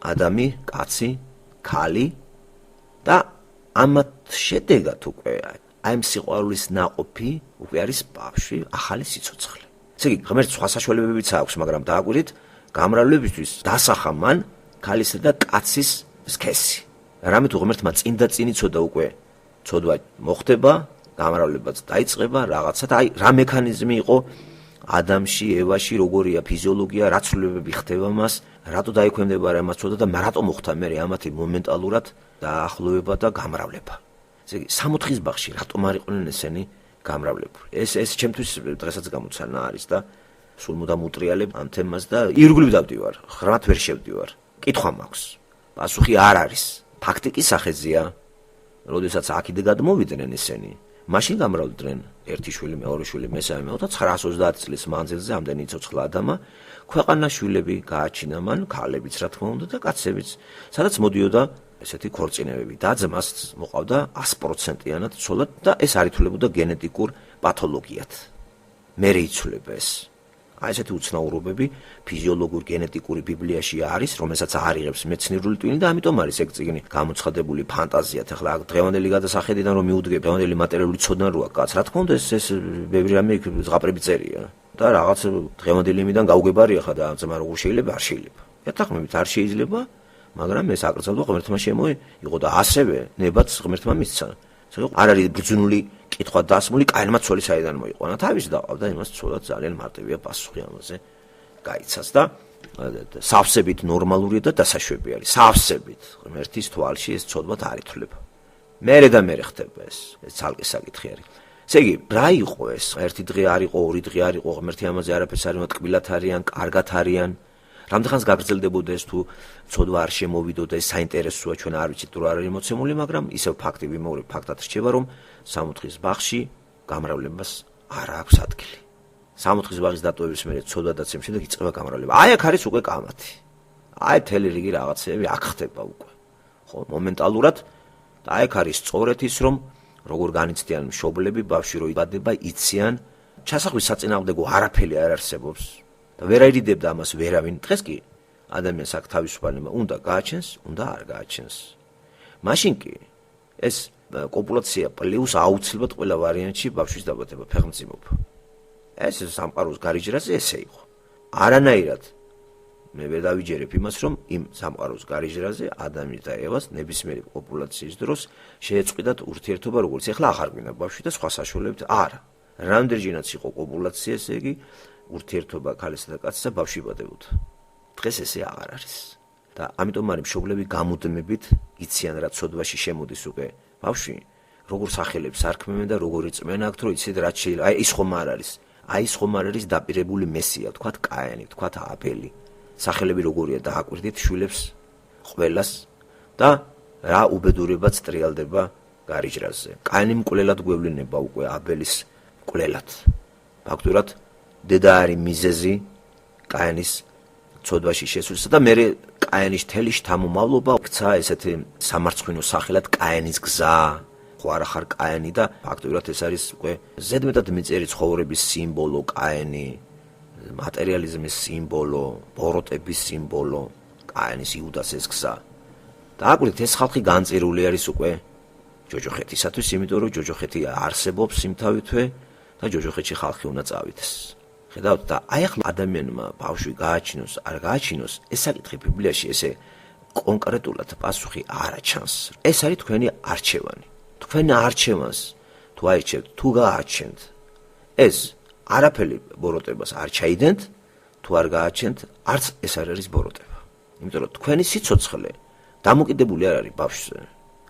[SPEAKER 1] ადამი, კაცი, ქალი და ამათ შედეგად უკვე აი ამ სიყვარულის ნაყოფი უკვე არის ბავშვი, ახალი სიცოცხლე. ესე იგი, ღმერთს სხვა საშუალებებიც აქვს, მაგრამ დააკვირდით, გამრავლებისთვის დასახა მან ქალისა და კაცის სქესი. რამე თუ ღმერთმა წინ და წინ იცოდა უკვე ცოდვა მოხდება, გამრავლებაც დაიწყება, რაღაცა და აი რა მექანიზმი იყო ადამში, ევაში, როგორია ფიზიოლოგია, რა ცვლილებები ხდება მას, რატო დაიქვემდებარა მას ცოდვა და რატო მოხდა მე ამათი მომენტალურად დაახლოება და გამრავლება. ესე იგი 60 ბაღში რატომ არ იყვნენ ესენი გამრავლებული? ეს ჩემთვის დღესაც გამოცანა არის და სულ მუდამ უტრიალებ ამ თემას და ირგვლივ დავდივარ, ხრამად ვერ შევდივარ. კითხვა მაქვს. პასუხი არ არის. ფაქტი კი სახეზეა. როდესაც აქიდე გადმოვიდნენ ესენი, მაშინ გამრავლდნენ ერთი შვილი, მეორე შვილი, მესამე, მეოთხე 930 წლის მანძილზე ამდენი ცოცხლა ადამა, ქვეყანა შვილები გააჩინა მან, ქალებიც რა თქმა უნდა და კაცებიც, სადაც მოდიოდა ესეთი ქორწინებები და ძმას მოყავდა 100%-იანად ცოლად და ეს არ ითვლებოდა გენეტიკურ პათოლოგიად. მერე იცვლება ეს. აი ესეთი უცნაურობები ფიზიოლოგურ გენეტიკური ბიბლიაში არის, რომელსაც არ იღებს მეცნიერული ტვინი და ამიტომ არის ეგ წიგნი გამოცხადებული ფანტაზიათ. ახლა დღევანდელი გადასახედიდან რომ მიუდგე დღევანდელი მატერიალური ცოდნა როა კაც, რა თქმა უნდა ეს ბევრი რამე ზღაპრები წერია და რაღაც დღევანდელი იმიდან გაუგებარია ხა და ძმა როგორ შეიძლება არ შეიძლება. ეთახმებით არ შეიძლება, მაგრამ ეს აკრძალვა ღმერთმა შემოიღო და ასევე ნებაც ღმერთმა მისცა. არ არის ბრძნული კითხვა დასმული, კაინმა ცოლი საიდან მოიყვანა. თავის დაყავდა, იმას ცოლად ძალიან მარტივია პასუხი ამაზე გაიცას და სავსებით ნორმალურია და დასაშვები არის. სავსებით. ღმერთის თვალში ეს ცოდვა არ ითვლება. მერე და მერე ხდება ეს ცალკე საკითხი არის. ესე იგი, რა იყო ეს? ერთი დღე არ იყო, ორი დღე არ იყო, ღმერთი ამაზე არაფერს არ მოტკბილად არიან, კარგად არიან. რამდენხანს გაგრძელდებოდა ეს თუ ცოდვა არ შემოვიდოდა, ეს საინტერესოა, ჩვენ არ ვიცით თუ რა არის მოცემული, მაგრამ ისევ ფაქტი ვიმეორებ, ფაქტად რჩება, რომ სამოთხის ბაღში გამრავლებას არ აქვს ადგილი. სამოთხის ბაღის დატოვების მერე ცოდვა დაცემ შემდეგ იწყება გამრავლება. აი აქ არის უკვე კამათი. აი მთელი რიგი რაღაცეები აქ ხდება უკვე. ხო, მომენტალურად და აი აქ არის სწორედ ის, რომ როგორ განიცდიან მშობლები, ბავშვი რო იბადება, იციან, ჩასახვის საწინააღმდეგო არაფერი არ არსებობს. და ვერ აირიდებდა ამას ვერავინ. დღეს კი ადამიანს აქ თავისუფლება უნდა გააჩენს, უნდა არ გააჩენს. მაშინ კი ეს კოპულაცია პლუს აუცილებლად ყველა ვარიანტში ბავშვის დაბადება, ფეხმძიმობა. ეს სამყაროს გარიჯრაზე ესე იყო. არანაირად მე ვერ დავიჯერებ იმას, რომ იმ სამყაროს გარიჯრაზე ადამიანს და ევას ნებისმიერი კოპულაციის დროს შეეწყვიტათ ურთიერთობა, როგორც ეხლა აღარ გვინდა ბავშვი და სხვა საშუალებით არა. რამდენჯერაც იყო კოპულაცია, ესე იგი ურთიერთობა ქალისა და კაცისა ბავშვი იბადებოდა. დღეს ესე აღარ არის. და ამიტომ არის მშობლები გამუდმებით იციან რა ცოდვაში შემოდის უკვე ბავშვი, როგორ სახელებს არქმევენ და როგორ იწმენ აქ, რომ იცით რაც შეიძლება. აი ის ხომ არ არის. აი ის ხომ არ არის დაპირებული მესია, თქვათ კაინი, თქვათ აბელი. სახელები როგორია დააკვირდით შვილებს ყველას და რა უბედურებაც ტრიალდება გარიჯრაზე. კაინი მკვლელად გვევლინება უკვე აბელის მკვლელად. ფაქტურად დედა არის მიზეზი კაინის ცოდვაში შესვლისა და მე კაინის თელი შთამომავლობა ქცა ესეთი სამარცხვინო სახელად კაინის გზა. ხო არა ხარ კაინი და ფაქტურად ეს არის უკვე ზედმეტად მიწერი ცხოვრების სიმბოლო კაინი, მატერიალიზმის სიმბოლო, ბოროტების სიმბოლო, კაინის იუდასის გზა. და აკვირდით ეს ხალხი განწირული არის უკვე ჯოჯოხეთისათვის, იმიტომ რომ ჯოჯოხეთი არსებობს იმთავითვე და ჯოჯოხეთში ხალხი უნდა წავიდეს. ხედავთ და აი ახლა ადამიანმა ბავშვი გააჩინოს, არ გააჩინოს, ეს საკითხი ბიბლიაში ესე კონკრეტულად პასუხი არ აჩანს. ეს არის თქვენი არჩევანი. თქვენ არჩევანს თუ აირჩევთ, თუ გააჩენთ, ეს არაფერი ბოროტებას არ ჩაიდენთ, თუ არ გააჩენთ, არც ეს არ არის ბოროტება. იმიტომ რომ თქვენი სიცოცხლე დამოკიდებული არ არის ბავშვზე.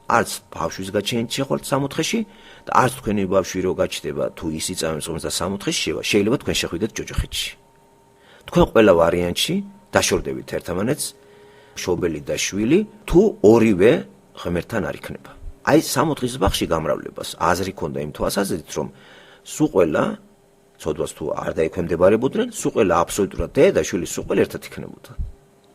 [SPEAKER 1] არც ბავშვის გაჩენით შეხვდით სამოთხეში და არც თქვენი ბავშვი რო გაჩნდება თუ ის იწამებს ღმერთს და სამოთხეში შევა, შეიძლება თქვენ შეხვიდეთ ჯოჯოხეთში. თქვენ ყველა ვარიანტში დაშორდებით ერთმანეთს, მშობელი და შვილი, თუ ორივე ღმერთთან არ იქნება. აი სამოთხის ბაღში გამრავლებას აზრი ქონდა იმ თვალსაზრისით, რომ სულ ყველა ცოდვას თუ არ დაექვემდებარებოდნენ, სულ ყველა აბსოლუტურად დედა და შვილი სულ ყველა ერთად იქნებოდა.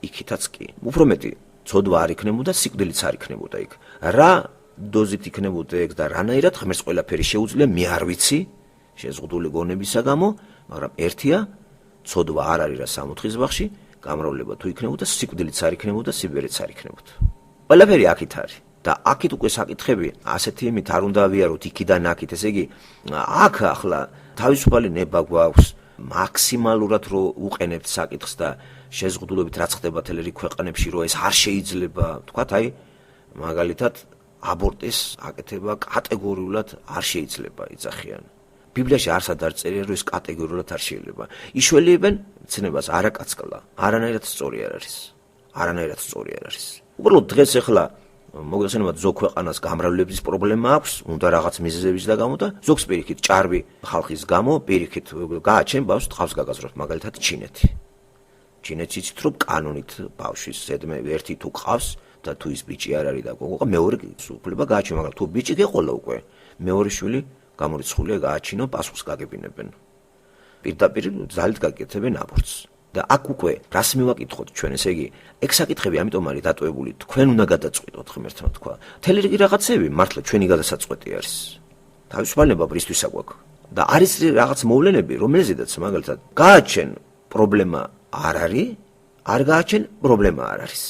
[SPEAKER 1] იქითაც კი. უფრო მეტი ცოდვა არ იქნებოდა, სიკვდილიც არ იქნებოდა იქ. რა დოზით იქნებოდა ეგ და რანაირად ღმერთს ყველაფერი შეუძლია, მე არ ვიცი, შეზღუდული გონებისა გამო, მაგრამ ერთია, ცოდვა არ არის რა სამოთხის ბაღში, გამრავლება თუ იქნებოდა, სიკვდილიც არ იქნებოდა, სიბერიც არ იქნებოდა. ყველაფერი აქით არის. და აქეთ უკვე საკითხები ასეთი იმით არ უნდა ავიაროთ იქიდან აქეთ, ესე იგი აქ ახლა თავისუფალი ნება გვაქვს მაქსიმალურად რო უყენებთ საკითხს და შეზღუდულობით რაც ხდება თელერი ქვეყანებში რო ეს არ შეიძლება, თქვათ აი მაგალითად აბორტის აკეთება კატეგორიულად არ შეიძლება იცახიან. ბიბლიაში არსად არ წერია რომ ეს კატეგორიულად არ შეიძლება. იშველიებენ ცნებას არაკაცკლა, არანაირად სწორი არ არის. არანაირად სწორი არ არის. უბრალოდ დღეს ახლა მოგეხსენებათ ზოგ ქვეყანას გამრავლების პრობლემა აქვს, უნდა რაღაც მიზეზების და გამო და ზოგს პირიქით ჭარბი ხალხის გამო პირიქით გააჩენ ბავშვს თავს გაგაზრდოთ, მაგალითად ჩინეთი. ჩინეთში იცით რომ კანონით ბავშვის ზედმე ერთი თუ ყავს და თუ ის ბიჭი არ არის და გოგო მეორე უფლება გააჩენ, მაგრამ თუ ბიჭი გეყოლა უკვე მეორე შვილი გამორიცხულია გააჩინო, პასუხს გაგებინებენ. პირდაპირ ძალით გაკეთებენ აბორტს. და აქ უკვე რას მივაკითხოთ ჩვენ, ესე იგი, ეგ საკითხები ამიტომ არის დატოვებული, თქვენ უნდა გადაწყვიტოთ ღმერთმა თქვა. მთელი რიგი რაღაცები მართლა ჩვენი გადასაწყვეტი არის. თავისუფლება ბრისთვისა გვაქვს. და არის რაღაც მოვლენები, რომელზედაც მაგალითად გააჩენ პრობლემა არ არის, არ გააჩენ პრობლემა არ არის.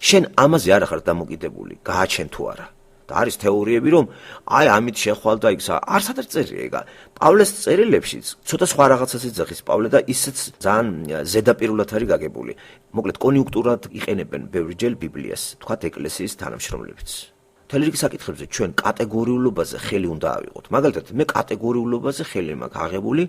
[SPEAKER 1] შენ ამაზე არ ხარ დამოკიდებული, გააჩენ თუ არა. და არის თეორიები, რომ აი ამით შეხვალ და იქ არსად არ წერია ეგა. პავლეს წერილებშიც ცოტა სხვა რაღაცას იძახის პავლე და ისიც ძალიან ზედაპირულად არის გაგებული. მოკლედ კონიუნქტურად იყენებენ ბევრჯერ ბიბლიას, თქვათ ეკლესიის თანამშრომლებიც. მთელი რიგი საკითხებზე ჩვენ კატეგორიულობაზე ხელი უნდა ავიღოთ. მაგალითად, მე კატეგორიულობაზე ხელი მაქვს აღებული,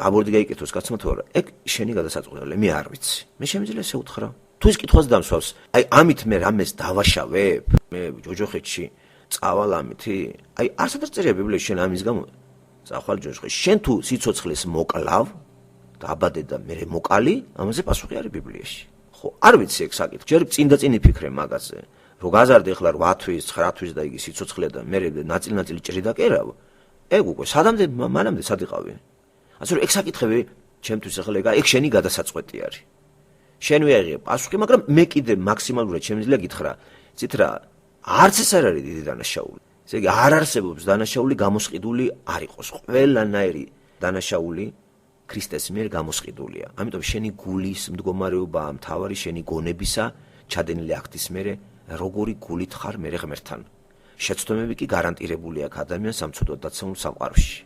[SPEAKER 1] აბორტი გაიკეთოს კაცმა თუ არა, ეგ შენი გადასაწყვეტია, მე არ ვიცი. მე შემიძლია ესე უთხრა. თუ ის კითხვას დამსვავს, აი ამით მე რამეს დავაშავებ, მე ჯოჯოხეთში წავალ ამითი, აი არცერთი წერია ბიბლიაში შენ ამის გამო წახვალ ჯოჯოხეთში. შენ თუ სიცოცხლეს მოკლავ და აბადე და მე მოკალი, ამაზე პასუხი არის ბიბლიაში. ხო, არ ვიცი ეგ საკითხი. ჯერ წინ იფიქრე მაგაზე. რო გაზარდე ახლა 8 თვის, 9 თვის და იგი სიცოცხლე და მე ნაწილ-ნაწილი ჭრი დაკერავ, ეგ უკვე სადამდე მანამდე სად იყავი? ასე რომ ეგ საკითხები ჩემთვის ახლა ეგ შენი გადასაწყვეტი არის. შენ ვიაღია პასუხი, მაგრამ მე კიდე მაქსიმალურად შემიძლია გითხრა, ცით რა, არც ეს არ არის დიდი დანაშაული. ესე იგი არ არსებობს დანაშაული გამოსყიდული არ იყოს. ყველანაირი დანაშაული ქრისტეს მიერ გამოსყიდულია. ამიტომ შენი გულის მდგომარეობა, მთავარი შენი გონებისა ჩადენილი აქტის მერე როგორი გულით ხარ მე ღმერთთან. შეცდომები კი გარანტირებული აქვს ადამიანს ამ ცუდად დაცემულ სამყაროში.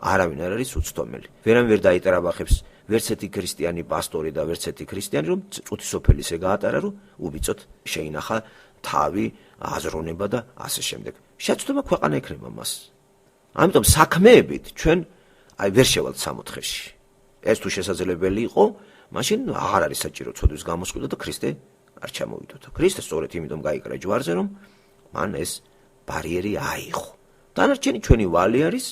[SPEAKER 1] არავინ არ არის უცდომელი. ვერამ ვერ დაიტრაბახებს ვერც ერთი ქრისტიანი პასტორი და ვერც ერთი ქრისტიანი რომ წუთი სოფელი ისე გაატარა რომ უბიწოთ შეინახა თავი, აზროვნება და ასე შემდეგ. შეცდომა ქვეყანა ექნება მას. ამიტომ საქმეებით ჩვენ აი ვერ შევალთ 60-ში. ეს თუ შესაძლებელი იყო, მაშინ აღარ არის საჭირო ცოდვის გამოსყიდვა და ქრისტე არ ჩამოვიდოთ. ქრისტე სწორედ იმიტომ გაიკრა ჯვარზე, რომ მან ეს ბარიერი აიღო. დანარჩენი ჩვენი ვალი არის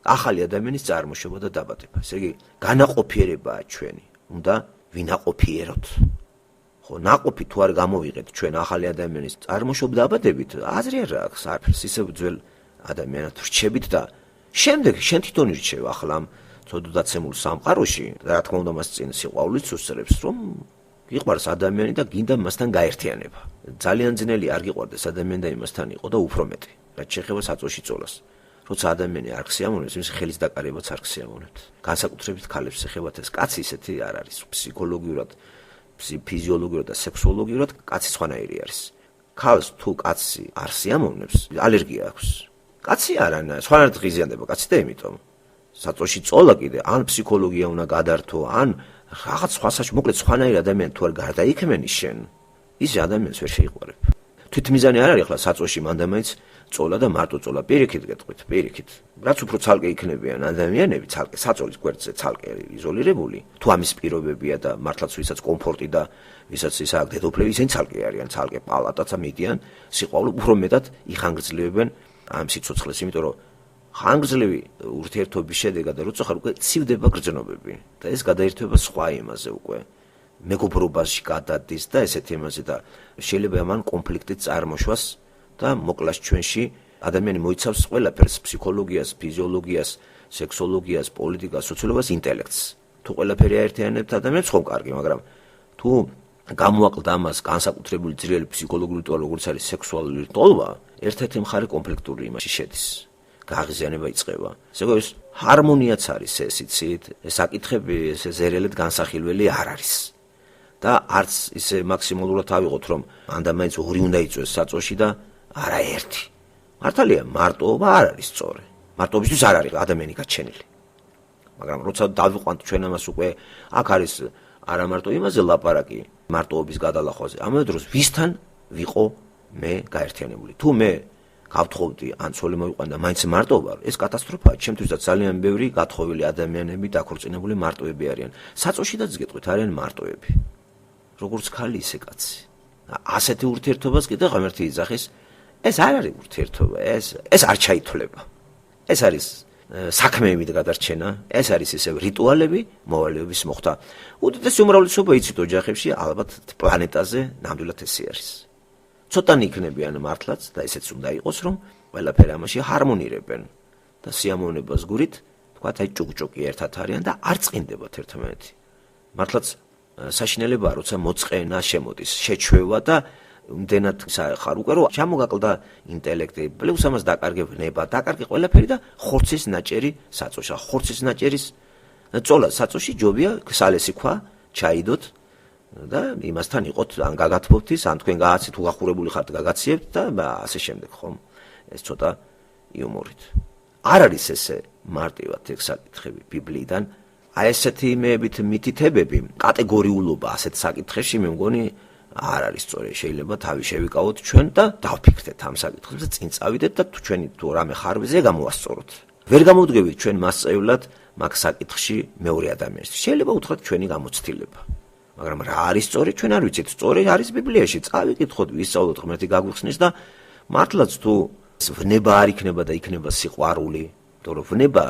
[SPEAKER 1] ახალი ადამიანის წარმოშობა და დაბადება. ესე იგი, განაყოფიერებაა ჩვენი. უნდა ვინაყოფიეროთ. ხო, ნაყოფი თუ არ გამოვიღეთ ჩვენ ახალი ადამიანის წარმოშობა დაბადებით, აზრი არ აქვს არაფერს, ისევ ძველ ადამიანად ვრჩებით და შემდეგ შენ თვითონ ირჩევ ახლა ამ ცოდვადაცემულ სამყაროში, რა თქმა უნდა მას წინ სიყვარულიც უსწრებს, რომ გიყვარს ადამიანი და გინდა მასთან გაერთიანება. ძალიან ძნელი არ გიყვარდეს ადამიანი და იმასთან იყო და უფრო მეტი, რაც შეეხება საწოში წოლას. როცა ადამიანი არ ხსიამოვნებს, ის ხელის დაკარებაც არ ხსიამოვნებთ. განსაკუთრებით ქალებს ეხებათ ეს კაცი ისეთი არ არის, ფსიქოლოგიურად, ფიზიოლოგიურად და სექსუოლოგიურად კაცი სხვანაირი არის. ქალს თუ კაცი არ სიამოვნებს, ალერგია აქვს. კაცი არა, სხვანაირად ღიზიანდება კაცი და იმიტომ. საწოში წოლა კიდე ან ფსიქოლოგია უნდა გადართო, ან რაღაც სხვა მოკლედ სხვანაირი ადამიანი თუ არ გარდაიქმენი შენ, ის ადამიანს ვერ შეიყვარებ. თვითმიზანი არ არის ახლა საწოში მანდამაიც წოლა და მარტო წოლა პირიქით გეტყვით, პირიქით. რაც უფრო ცალკე იქნებიან ადამიანები, ცალკე საწოლის გვერდზე ცალკე იზოლირებული, თუ ამის პირობებია და მართლაც ვისაც კომფორტი და ვისაც ის აქვს დედოფლები, ისინი ცალკე არიან, ცალკე პალატაცა მიდიან, სიყვარული უფრო მეტად იხანგრძლივებენ ამ სიცოცხლეს, იმიტომ რომ ხანგრძლივი ურთიერთობის შედეგად როცა ხარ უკვე ცივდება გრძნობები და ეს გადაერთვება სხვა იმაზე უკვე მეგობრობაში გადადის და ესეთი იმაზე და შეიძლება ამან კონფლიქტი წარმოშვას და მოკლას ჩვენში ადამიანი მოიცავს ყველაფერს, ფსიქოლოგიას, ფიზიოლოგიას, სექსოლოგიას, პოლიტიკას, სოციოლოგიას, ინტელექტს. თუ ყველაფერი აერთიანებთ ადამიანებს ხომ კარგი, მაგრამ თუ გამოაკლდ ამას განსაკუთრებული ძლიერი ფსიქოლოგიური ტოლვა, როგორც არის სექსუალური ტოლვა, ერთ-ერთი მხარე კონფლიქტური იმაში შედის. გაღიზიანება იწყება. ესე იგი, ჰარმონიაც არის ეს, იცით, ეს საკითხები ეს ზერელად განსახილველი არ არის. და არც ისე მაქსიმალურად ავიღოთ, რომ ანდამაინც ორი უნდა იწვეს საწოში და არა ერთი. მართალია, მარტოობა არ არის სწორი. მარტოობისთვის არ არის ადამიანი გაჩენილი. მაგრამ როცა დავიყვანთ ჩვენ ამას უკვე, აქ არის არა მარტო იმაზე ლაპარაკი, მარტოობის გადალახვაზე. ამ დროს ვისთან ვიყო მე გაერთიანებული. თუ მე გავთხოვდი ან ცოლი მოიყვანდა მაინც მარტოობა, ეს კატასტროფაა. ჩემთვისაც ძალიან ბევრი გათხოვილი ადამიანები დაქორწინებული მარტოები არიან. საწოშიდაც გეტყვით, არიან მარტოები. როგორც ქალი ისე კაცი. ასეთი ურთიერთობას კიდე ღმერთი იძახის, ეს არ არის ურთიერთობა, ეს არ ჩაითვლება. ეს არის საქმეებით გადარჩენა, ეს არის ისევ რიტუალები, მოვალეობის მოხდა. უდიდესი უმრავლესობა იცით ოჯახებში, ალბათ პლანეტაზე ნამდვილად ესე არის. ცოტანი იქნებიან მართლაც და ესეც უნდა იყოს, რომ ყველაფერი ამაში ჰარმონირებენ და სიამოვნებას გურით, თქვათ, აი ჭუკჭუკი ერთად არიან და არ წინდებათ ერთმანეთი. მართლაც საშინელებაა, როცა მოწყენა შემოდის, შეჩვევა და იმდენად ხარ უკვე რომ ჩამოგაკლდა ინტელექტი, პლუს ამას დაკარგებნება, დაკარგი ყველაფერი და ხორცის ნაჭერი საწოშა, ხორცის ნაჭერის წოლა საწოში ჯობია სალესი ქვა, ჩაიდოთ და იმასთან იყოთ, ან გაგათბობთ ის, ან თქვენ გააცით უღახურებული ხართ, გაგაციებთ და ასე შემდეგ, ხომ? ეს ცოტა იუმორით. არ არის ესე მარტივად ეგ საკითხები ბიბლიიდან. აი ესეთი იმეებით მითითებები, კატეგორიულობა ასეთ საკითხებში მე მგონი არ არის სწორი. შეიძლება თავი შევიკავოთ ჩვენ და დავფიქრდეთ ამ საკითხებზე, წინ წავიდეთ და ჩვენი თუ რამე ხარვეზე გამოვასწოროთ. ვერ გამოვდგებით ჩვენ მასწავლად მაგ საკითხში მეორე ადამიანს. შეიძლება უთხრათ ჩვენი გამოცდილება. მაგრამ რა არის სწორი, ჩვენ არ ვიცით. სწორი არის ბიბლიაში. წავიკითხოთ, ვისწავლოთ, ღმერთი გაგვიხსნის და მართლაც თუ ვნება არ იქნება და იქნება სიყვარული, იმიტომ რომ ვნება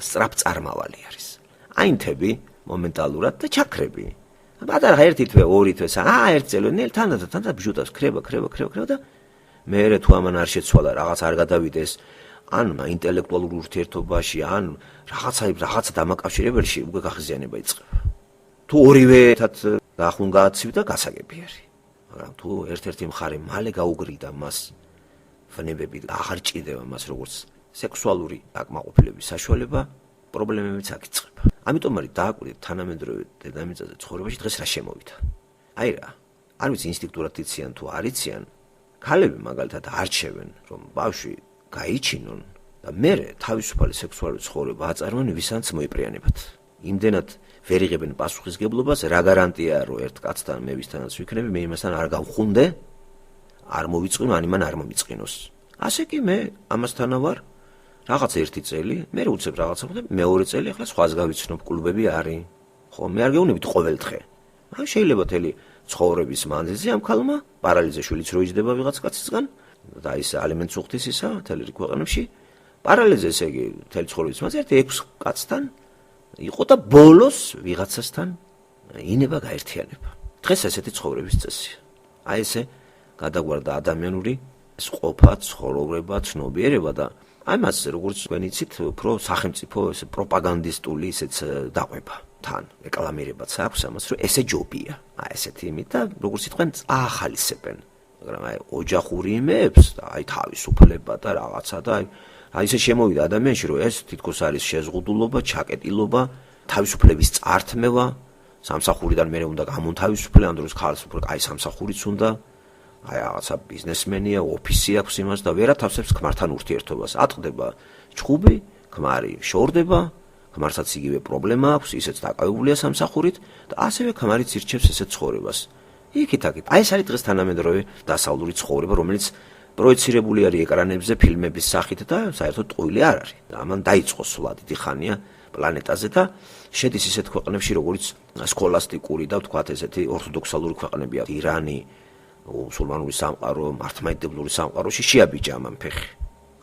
[SPEAKER 1] სწრაფწარმავალი არის. აინთები მომენტალურად და ჩაქრები. პატარა ერთი თვე, ორი თვე, ერთ წელი ნელ თანდათან ბჟუტავს, ქრება და მერე თუ ამან არ შეცვალა, რაღაც არ გადავიდეს, ან ინტელექტუალურ ურთიერთობაში, ან რაღაცა დამაკავშირებელში უკვე გახიზიანება იწყება. თუ ორივეთან გახუნ გააცივ და გასაგები არის. მაგრამ თუ ერთ-ერთი მხარე მალე გაუგრიდა მას ვნებები აღარ ჭირდება მას როგორც სექსუალური აკმაყოფილების საშუალება, პრობლემებიც აქ იწყება. ამიტომ არის დააკვირდით თანამედროვე დედამიწაზე ცხოვრებაში დღეს რა შემოვიდა. აი რა, არ ვიცი ინსტინქტურად იციან თუ არ იციან, ქალები მაგალითად არჩევენ, რომ ბავშვი გაიჩინონ და მერე თავისუფალი სექსუალური ცხოვრება აწარმოონ ვისაც მოიპრიანებათ. იმდენად ვერ იღებენ პასუხისგებლობას, რა გარანტია რომ ერთ კაცთან მე ვისთანაც ვიქნები, მე იმასთან არ გავხუნდე, არ მოვიწყინო, ან იმან არ მომიწყინოს. ასე კი მე ამასთანა ვარ რაღაც ერთი წელი, მე უცებ რაღაცა ხდება, მეორე წელი ახლა სხვას გავიცნობ, კლუბები არის. ხო, მე არ გეუბნებით ყოველ დღე. მაგრამ შეიძლება თელი ცხოვრების მანძილზე ამ ქალმა პარალიზეშვილიც რო იჯდება ვიღაც კაცისგან და ის ალიმენტს უხდის ისა თელი რიგ ქვეყნებში. პარალიზე ესე იგი თელი ცხოვრების მანძილზე 6 კაცთან იყო და ბოლოს ვიღაცასთან ინება გაერთიანება. დღეს ესეთი ცხოვრების წესია. აი ესე გადაგვარდა ადამიანური ყოფა, ცხოვრება, ცნობიერება და აი მას როგორც თქვენ იცით, უფრო სახელმწიფო ეს პროპაგანდისტული ისეც დაყვება. თან რეკლამირებაც აქვს ამას, რომ ესე ჯობია. აი ესეთი იმით და როგორც იტყვენ, წაახალისებენ. მაგრამ აი ოჯახური იმებს და აი თავისუფლება და რაღაცა და აი ესე შემოვიდა ადამიანში, რომ ეს თითქოს არის შეზღუდულობა, ჩაკეტილობა, თავისუფლების წართმევა, სამსახურიდან მერე უნდა გამონთავისუფლე, ამ დროს ხალხს უფრო აი სამსახურიც უნდა. აი რაღაცა ბიზნესმენია, ოფისი აქვს იმას და ვერ ათავსებს ქმართან ურთიერთობას. ატყდება ჩხუბი, ქმარი შორდება, ქმარსაც იგივე პრობლემა აქვს, ისეც დაკავებულია სამსახურით და ასევე ქმარიც ირჩევს ესეთ ცხოვრებას. იქით-აქით. აი ეს არის დღეს თანამედროვე დასავლური ცხოვრება, რომელიც პროექცირებული არის ეკრანებზე, ფილმების სახით და საერთოდ ტყუილი არ არის. და ამან დაიწყო სულა დიდი ხანია პლანეტაზე და შედის ისეთ ქვეყნებში, როგორც სქოლასტიკური და ვთქვათ ესეთი ორთოდოქსალური ქვეყნებია, ირანი, მუსულმანური სამყარო, მართლმადიდებლური სამყაროში შეაბიჯა ამ ფეხი.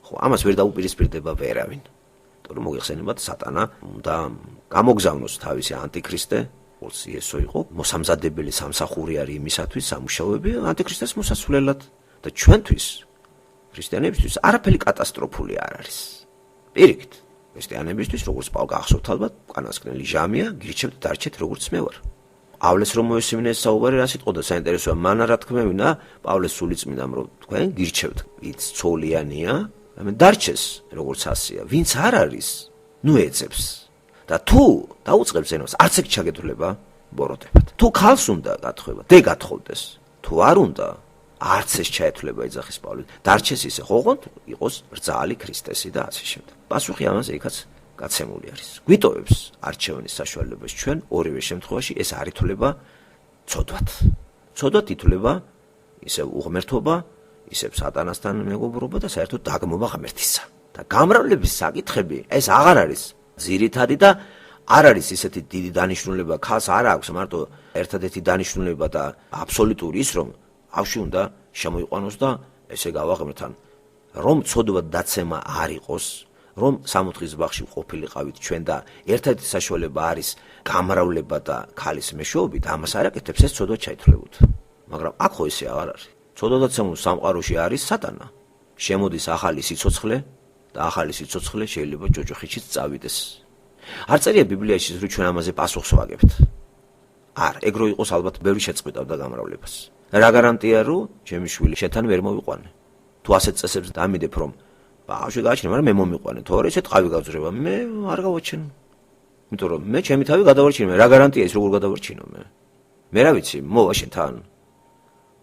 [SPEAKER 1] ხო, ამას ვერ დაუპირისპირდება ვერავინ. იმიტომ რომ მოგეხსენებათ სატანა და გამოგზავნოს თავისი ანტიქრისტე, როგორც იესო იყო, მოსამზადებელი სამსახური არის იმისათვის, სამუშაოები ანტიქრისტეს მოსასვლელად და ჩვენთვის ქრისტიანებისთვის არაფერი კატასტროფული არ არის. პირიქით, ქრისტიანებისთვის როგორც გახსოვთ ალბათ, უკანასკნელი ჟამია, გირჩევთ დარჩეთ როგორც მე ვარ. პავლეს რომ მოესმინე ეს საუბარი რა სიტყვა და საინტერესოა მან რა თქმევინა პავლეს სულიწმიდამ რომ თქვენ გირჩევთ ვინც ცოლიანია ამე დარჩეს როგორც ასია ვინც არ არის ნუ ეძებს და თუ დაუწყებს ენოს არც ეგ ჩაგეთვლება ბოროტებად თუ ქალს უნდა გათხოვება დი გათხოვდეს თუ არ უნდა არც ეს ჩაეთვლება ეძახის პავლე დარჩეს ისე ხოღონდ იყოს ბრძალი ქრისტესი და ასე შემდეგ პასუხი ამას იქაც გაცემული არის. გვიტოვებს არჩევნის საშუალებას ჩვენ ორივე შემთხვევაში ეს არ ითვლება ცოდვად. ცოდვად ითვლება ისევ უღმერთობა, ისევ სატანასთან მეგობრობა და საერთოდ დაგმობა ღმერთისა. და გამრავლების საკითხები ეს აღარ არის ძირითადი და არ არის ისეთი დიდი დანიშნულება, ქალს არ აქვს მარტო ერთადერთი დანიშნულება და აბსოლუტური ის რომ ავში უნდა შემოიყვანოს და ესე გავაღმრთან რომ ცოდვად დაცემა არ იყოს რომ 60-ის ბაღში ყოფილიყავით ჩვენ და ერთადერთი საშუალება არის გამრავლება და ქალის მეშვეობით, ამას არ აკეთებს ეს ცოდვა ჩაითვლებოდ. მაგრამ აქ ხო ესე აღარ არის. ცოდვადაცემულ სამყაროში არის სატანა. შემოდის ახალი სიცოცხლე და ახალი სიცოცხლე შეიძლება ჯოჯოხეთშიც წავიდეს. არ წერია ბიბლიაში რომ ჩვენ ამაზე პასუხს ვაგებთ. არ, ეგ რო იყოს ალბათ ბევრი შეწყვეტავდა გამრავლებას. რა გარანტია რომ ჩემი შვილი შეთან ვერ მოვიყვანე. თუ ასეთ წესებს დამიდებ რომ ბავშვი გააჩინე, მაგრამ მე მომიყვანე. თორე ესე ტყავი გავძრება, მე არ გავაჩინო. იმიტომ რომ მე ჩემი თავი გადავარჩინე, რა გარანტია ის როგორ გადავარჩინო მე? მე რა ვიცი, მოვა შენთან.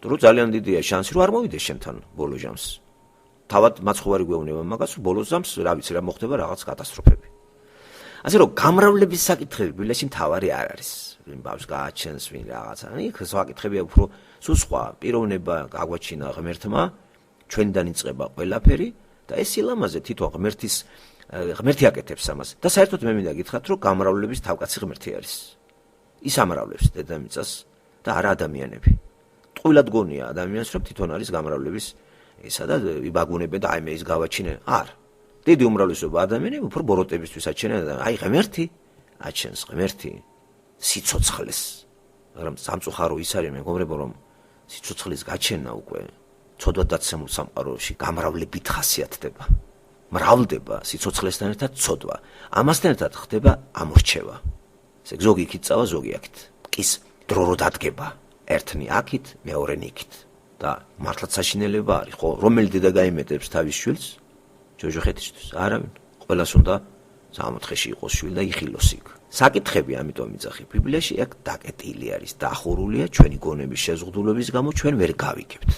[SPEAKER 1] თუ ძალიან დიდია შანსი რომ არ მოვიდეს შენთან ბოლო ჟამს. თავად მაცხოვარი გვეუბნება მაგას, ბოლო ჟამს რა ვიცი რა მოხდება რაღაც კატასტროფები. ასე რომ გამრავლების საკითხები ბიბლიაში მთავარი არ არის. ბავშვს გააჩენს ვინ რაღაცა. იქ საკითხებია უფრო სულ სხვა. პიროვნება გაგვაჩინა ღმერთმა, ჩვენიდან იწყება ყველაფერი და ეს სილამაზე თვითონ ღმერთი აკეთებს ამას. და საერთოდ მე მინდა გითხრათ, რომ გამრავლების თავკაცი ღმერთი არის. ის ამრავლებს დედამიწას და არა ადამიანები. ტყუილად გონია ადამიანს, რომ თვითონ არის გამრავლების ისა და იბაგუნებენ და აი მე ის გავაჩინე. არ. დიდი უმრავლესობა ადამიანები უფრო ბოროტებისთვის აჩენენ და აი ღმერთი აჩენს ღმერთი სიცოცხლეს. მაგრამ სამწუხარო ის არის მეგობრებო, რომ სიცოცხლის გაჩენა უკვე ცოდვადაცემულ სამყაროში გამრავლებით ხასიათდება. მრავლდება სიცოცხლესთან ერთად ცოდვა. ამასთან ერთად ხდება ამორჩევა. ესე ზოგი იქით წავა, ზოგი აქით. კის დრო რო დადგება, ერთნი აქით, მეორენი იქით. და მართლაც საშინელება არის, ხო? რომელი დედა გაიმეტებს თავის შვილს? ჯოჯოხეთისთვის? არავინ. ყველას უნდა 64-ში იყოს შვილი და იხილოს იქ. საკითხები ამიტომ იძახი ბიბლიაში აქ დაკეტილი არის, დახურულია ჩვენი გონების შეზღუდულების გამო ჩვენ ვერ გავიგებთ.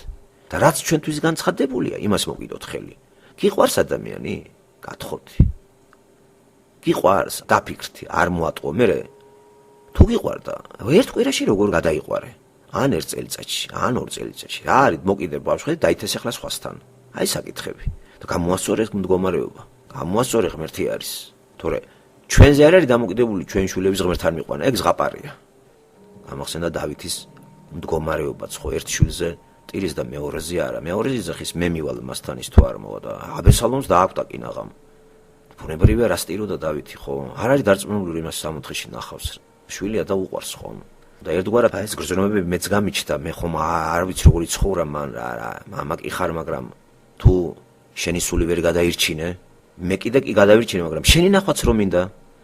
[SPEAKER 1] და რაც ჩვენთვის განცხადებულია, იმას მოგიდოთ ხელი. გიყვარს ადამიანი? გათხოვდი. გიყვარს? დაფიქრდი, არ მოატყო მე. თუ გიყვარდა, ერთ კვირაში როგორ გადაიყვარე? ან ერთ წელიწადში, ან ორ წელიწადში. რა არის მოკიდე ბავშვი დაითესახლა სხვასთან. აი საკითხები. და გამოასწორე მდგომარეობა. გამოასწორე ღმერთი არის. თორე ჩვენზე არ არის დამოკიდებული ჩვენი შვილების ღმერთთან მიყვანა, ეგ ზღაპარია. გამახსენდა დავითის მდგომარეობაც, ხო ერთ შვილზე ტირის და მეორეზე არა. მეორეზე ძახის მე მივალ მასთან ის თუ არ მოვა და აბესალომს დააკვდა კინაღამ. ბუნებრივია რა სტიროდა დავითი, ხო? არ არის დარწმუნებული იმას 64-ში ნახავს. შვილია და უყვარს ხო? და ერთგვარად ეს გრძნობები მეც გამიჩნდა, მე ხომ არ ვიცი როგორი ცხოვრა მან რა. მამა კი ხარ, მაგრამ თუ შენი სული ვერ გადაირჩინე, მე კიდე კი გადავირჩინე, მაგრამ შენი ნახვაც რომ მინდა.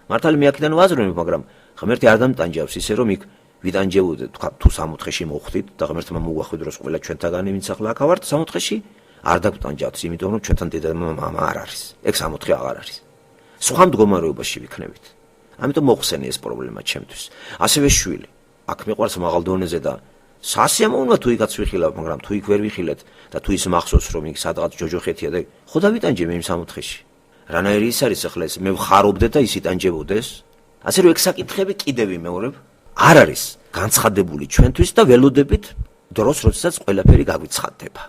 [SPEAKER 1] მართალი მე აქედან ვაზრობ, მაგრამ ღმერთი არ დამტანჯავს ისე რომ იქ ვიტანჯებოდეთ, თქვა თუ 64-ში მოხვდით და ღმერთმა მოგვახვიდროს ყველა ჩვენთაგანი, ვინც ახლა აქ ვართ 64-ში, არ დაგვტანჯავთ, იმიტომ რომ ჩვენთან დედა მამა არ არის. ეგ 64 აღარ არის. სხვა მდგომარეობაში ვიქნებით. ამიტომ მოხსენი ეს პრობლემა ჩემთვის. ასევე შვილი. აქ მეყვარს მაღალ დონეზე და სასიამოვნოა თუ იქაც ვიხილავ, მაგრამ თუ იქ ვერ ვიხილეთ და თუ ის მახსოვს რომ იქ სადღაც ჯოჯოხეთია და ხო დავიტანჯე მე იმ 64-ში. რანაირი ის არის ახლა ეს მე ვხარობდე და ის იტანჯებოდეს. ასე რომ ეგ საკითხები კიდევ ვიმეორებ, არ არის განცხადებული ჩვენთვის და ველოდებით დროს, როდესაც ყველაფერი გაგვიცხადდება.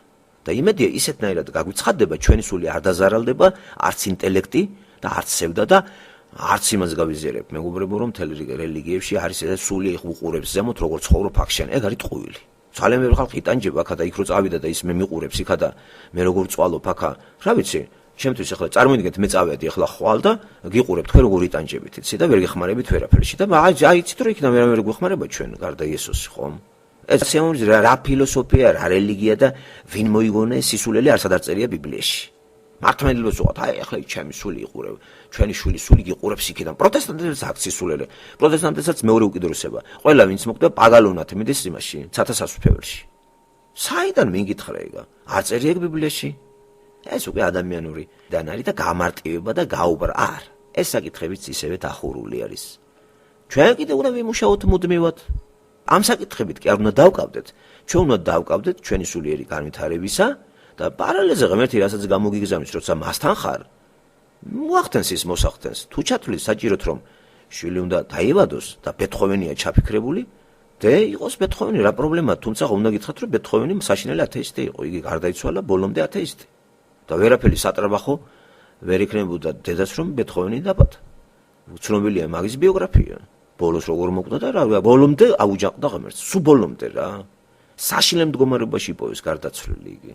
[SPEAKER 1] და იმედია ისეთნაირად გაგვიცხადდება, ჩვენი სული არ დაზარალდება, არც ინტელექტი და არც სევდა და არც იმას გავიზიარებ, მეგობრებო, რომ მთელ რელიგიებში არის ეს სული უყურებს ზემოთ, როგორ ცხოვრობ აქ შენ, ეგ არის ტყუილი. ძალიან ბევრი ხალხი იტანჯება აქა და იქ რო წავიდა და ის მე მიყურებს იქა და მე როგორ წვალობ აქა, რა ვიცი, ჩემთვის ახლა წარმოიდგინეთ მე წავედი ახლა ხვალ და გიყურებ თქვენ როგორ იტანჯებით, იცი და ვერ გეხმარებით ვერაფერში და აი იცით რომ იქიდან ვერ გვეხმარება ჩვენ გარდა იესოსი, ხომ? ეს სიამოვნებაა რა ფილოსოფია, რა რელიგია და ვინ მოიგონა ეს სისულელი არც არ წერია ბიბლიაში. მართლმადიდებლებს ვუყავთ, აი ახლა ჩემი სული იყურებ, ჩვენი შვილი სული გიყურებს იქიდან. პროტესტანტებსაც აქ სისულელი. პროტესტანტებსაც მეორე უკიდურესება. ყველა ვინც მოკვდა პაგალონად მიდის იმაში, ცათასასუფეველში. საიდან მიგითხრა ეგა? არ წერია ეგ ბიბლიაში? ეს უკვე ადამიანური დანარი და გამარტივება და გაუბრა არ. ეს საკითხებიც ისევე დახურული არის. ჩვენ კიდე უნდა ვიმუშაოთ მუდმივად. ამ საკითხებით კი არ უნდა დავკავდეთ. ჩვენ უნდა დავკავდეთ ჩვენი სულიერი განვითარებისა და პარალელზე ღმერთი რასაც გამოგიგზავნის, როცა მასთან ხარ, მოახდენს ის მოსახდენს. თუ ჩათვლის საჭიროთ რომ შვილი უნდა დაიბადოს და ბეთჰოვენია ჩაფიქრებული, და იყოს ბეთჰოვენი, რა პრობლემაა, თუმცა უნდა გითხრათ რომ ბეთჰოვენი საშინელი ათეისტი იყო, იგი გარდაიცვალა ბოლომდე ათეისტი. და ვერაფერი სატრაბახო ვერ იქნებოდა დედას რომ ბეთჰოვენი დაბადა. უცნობელია მაგის ბიოგრაფია. ბოლოს როგორ მოკვდა და რა ბოლომდე აუჯანყდა ღმერთს. სულ ბოლომდე რა. საშინელ მდგომარეობაში იპოვეს გარდაცვლილი იგი.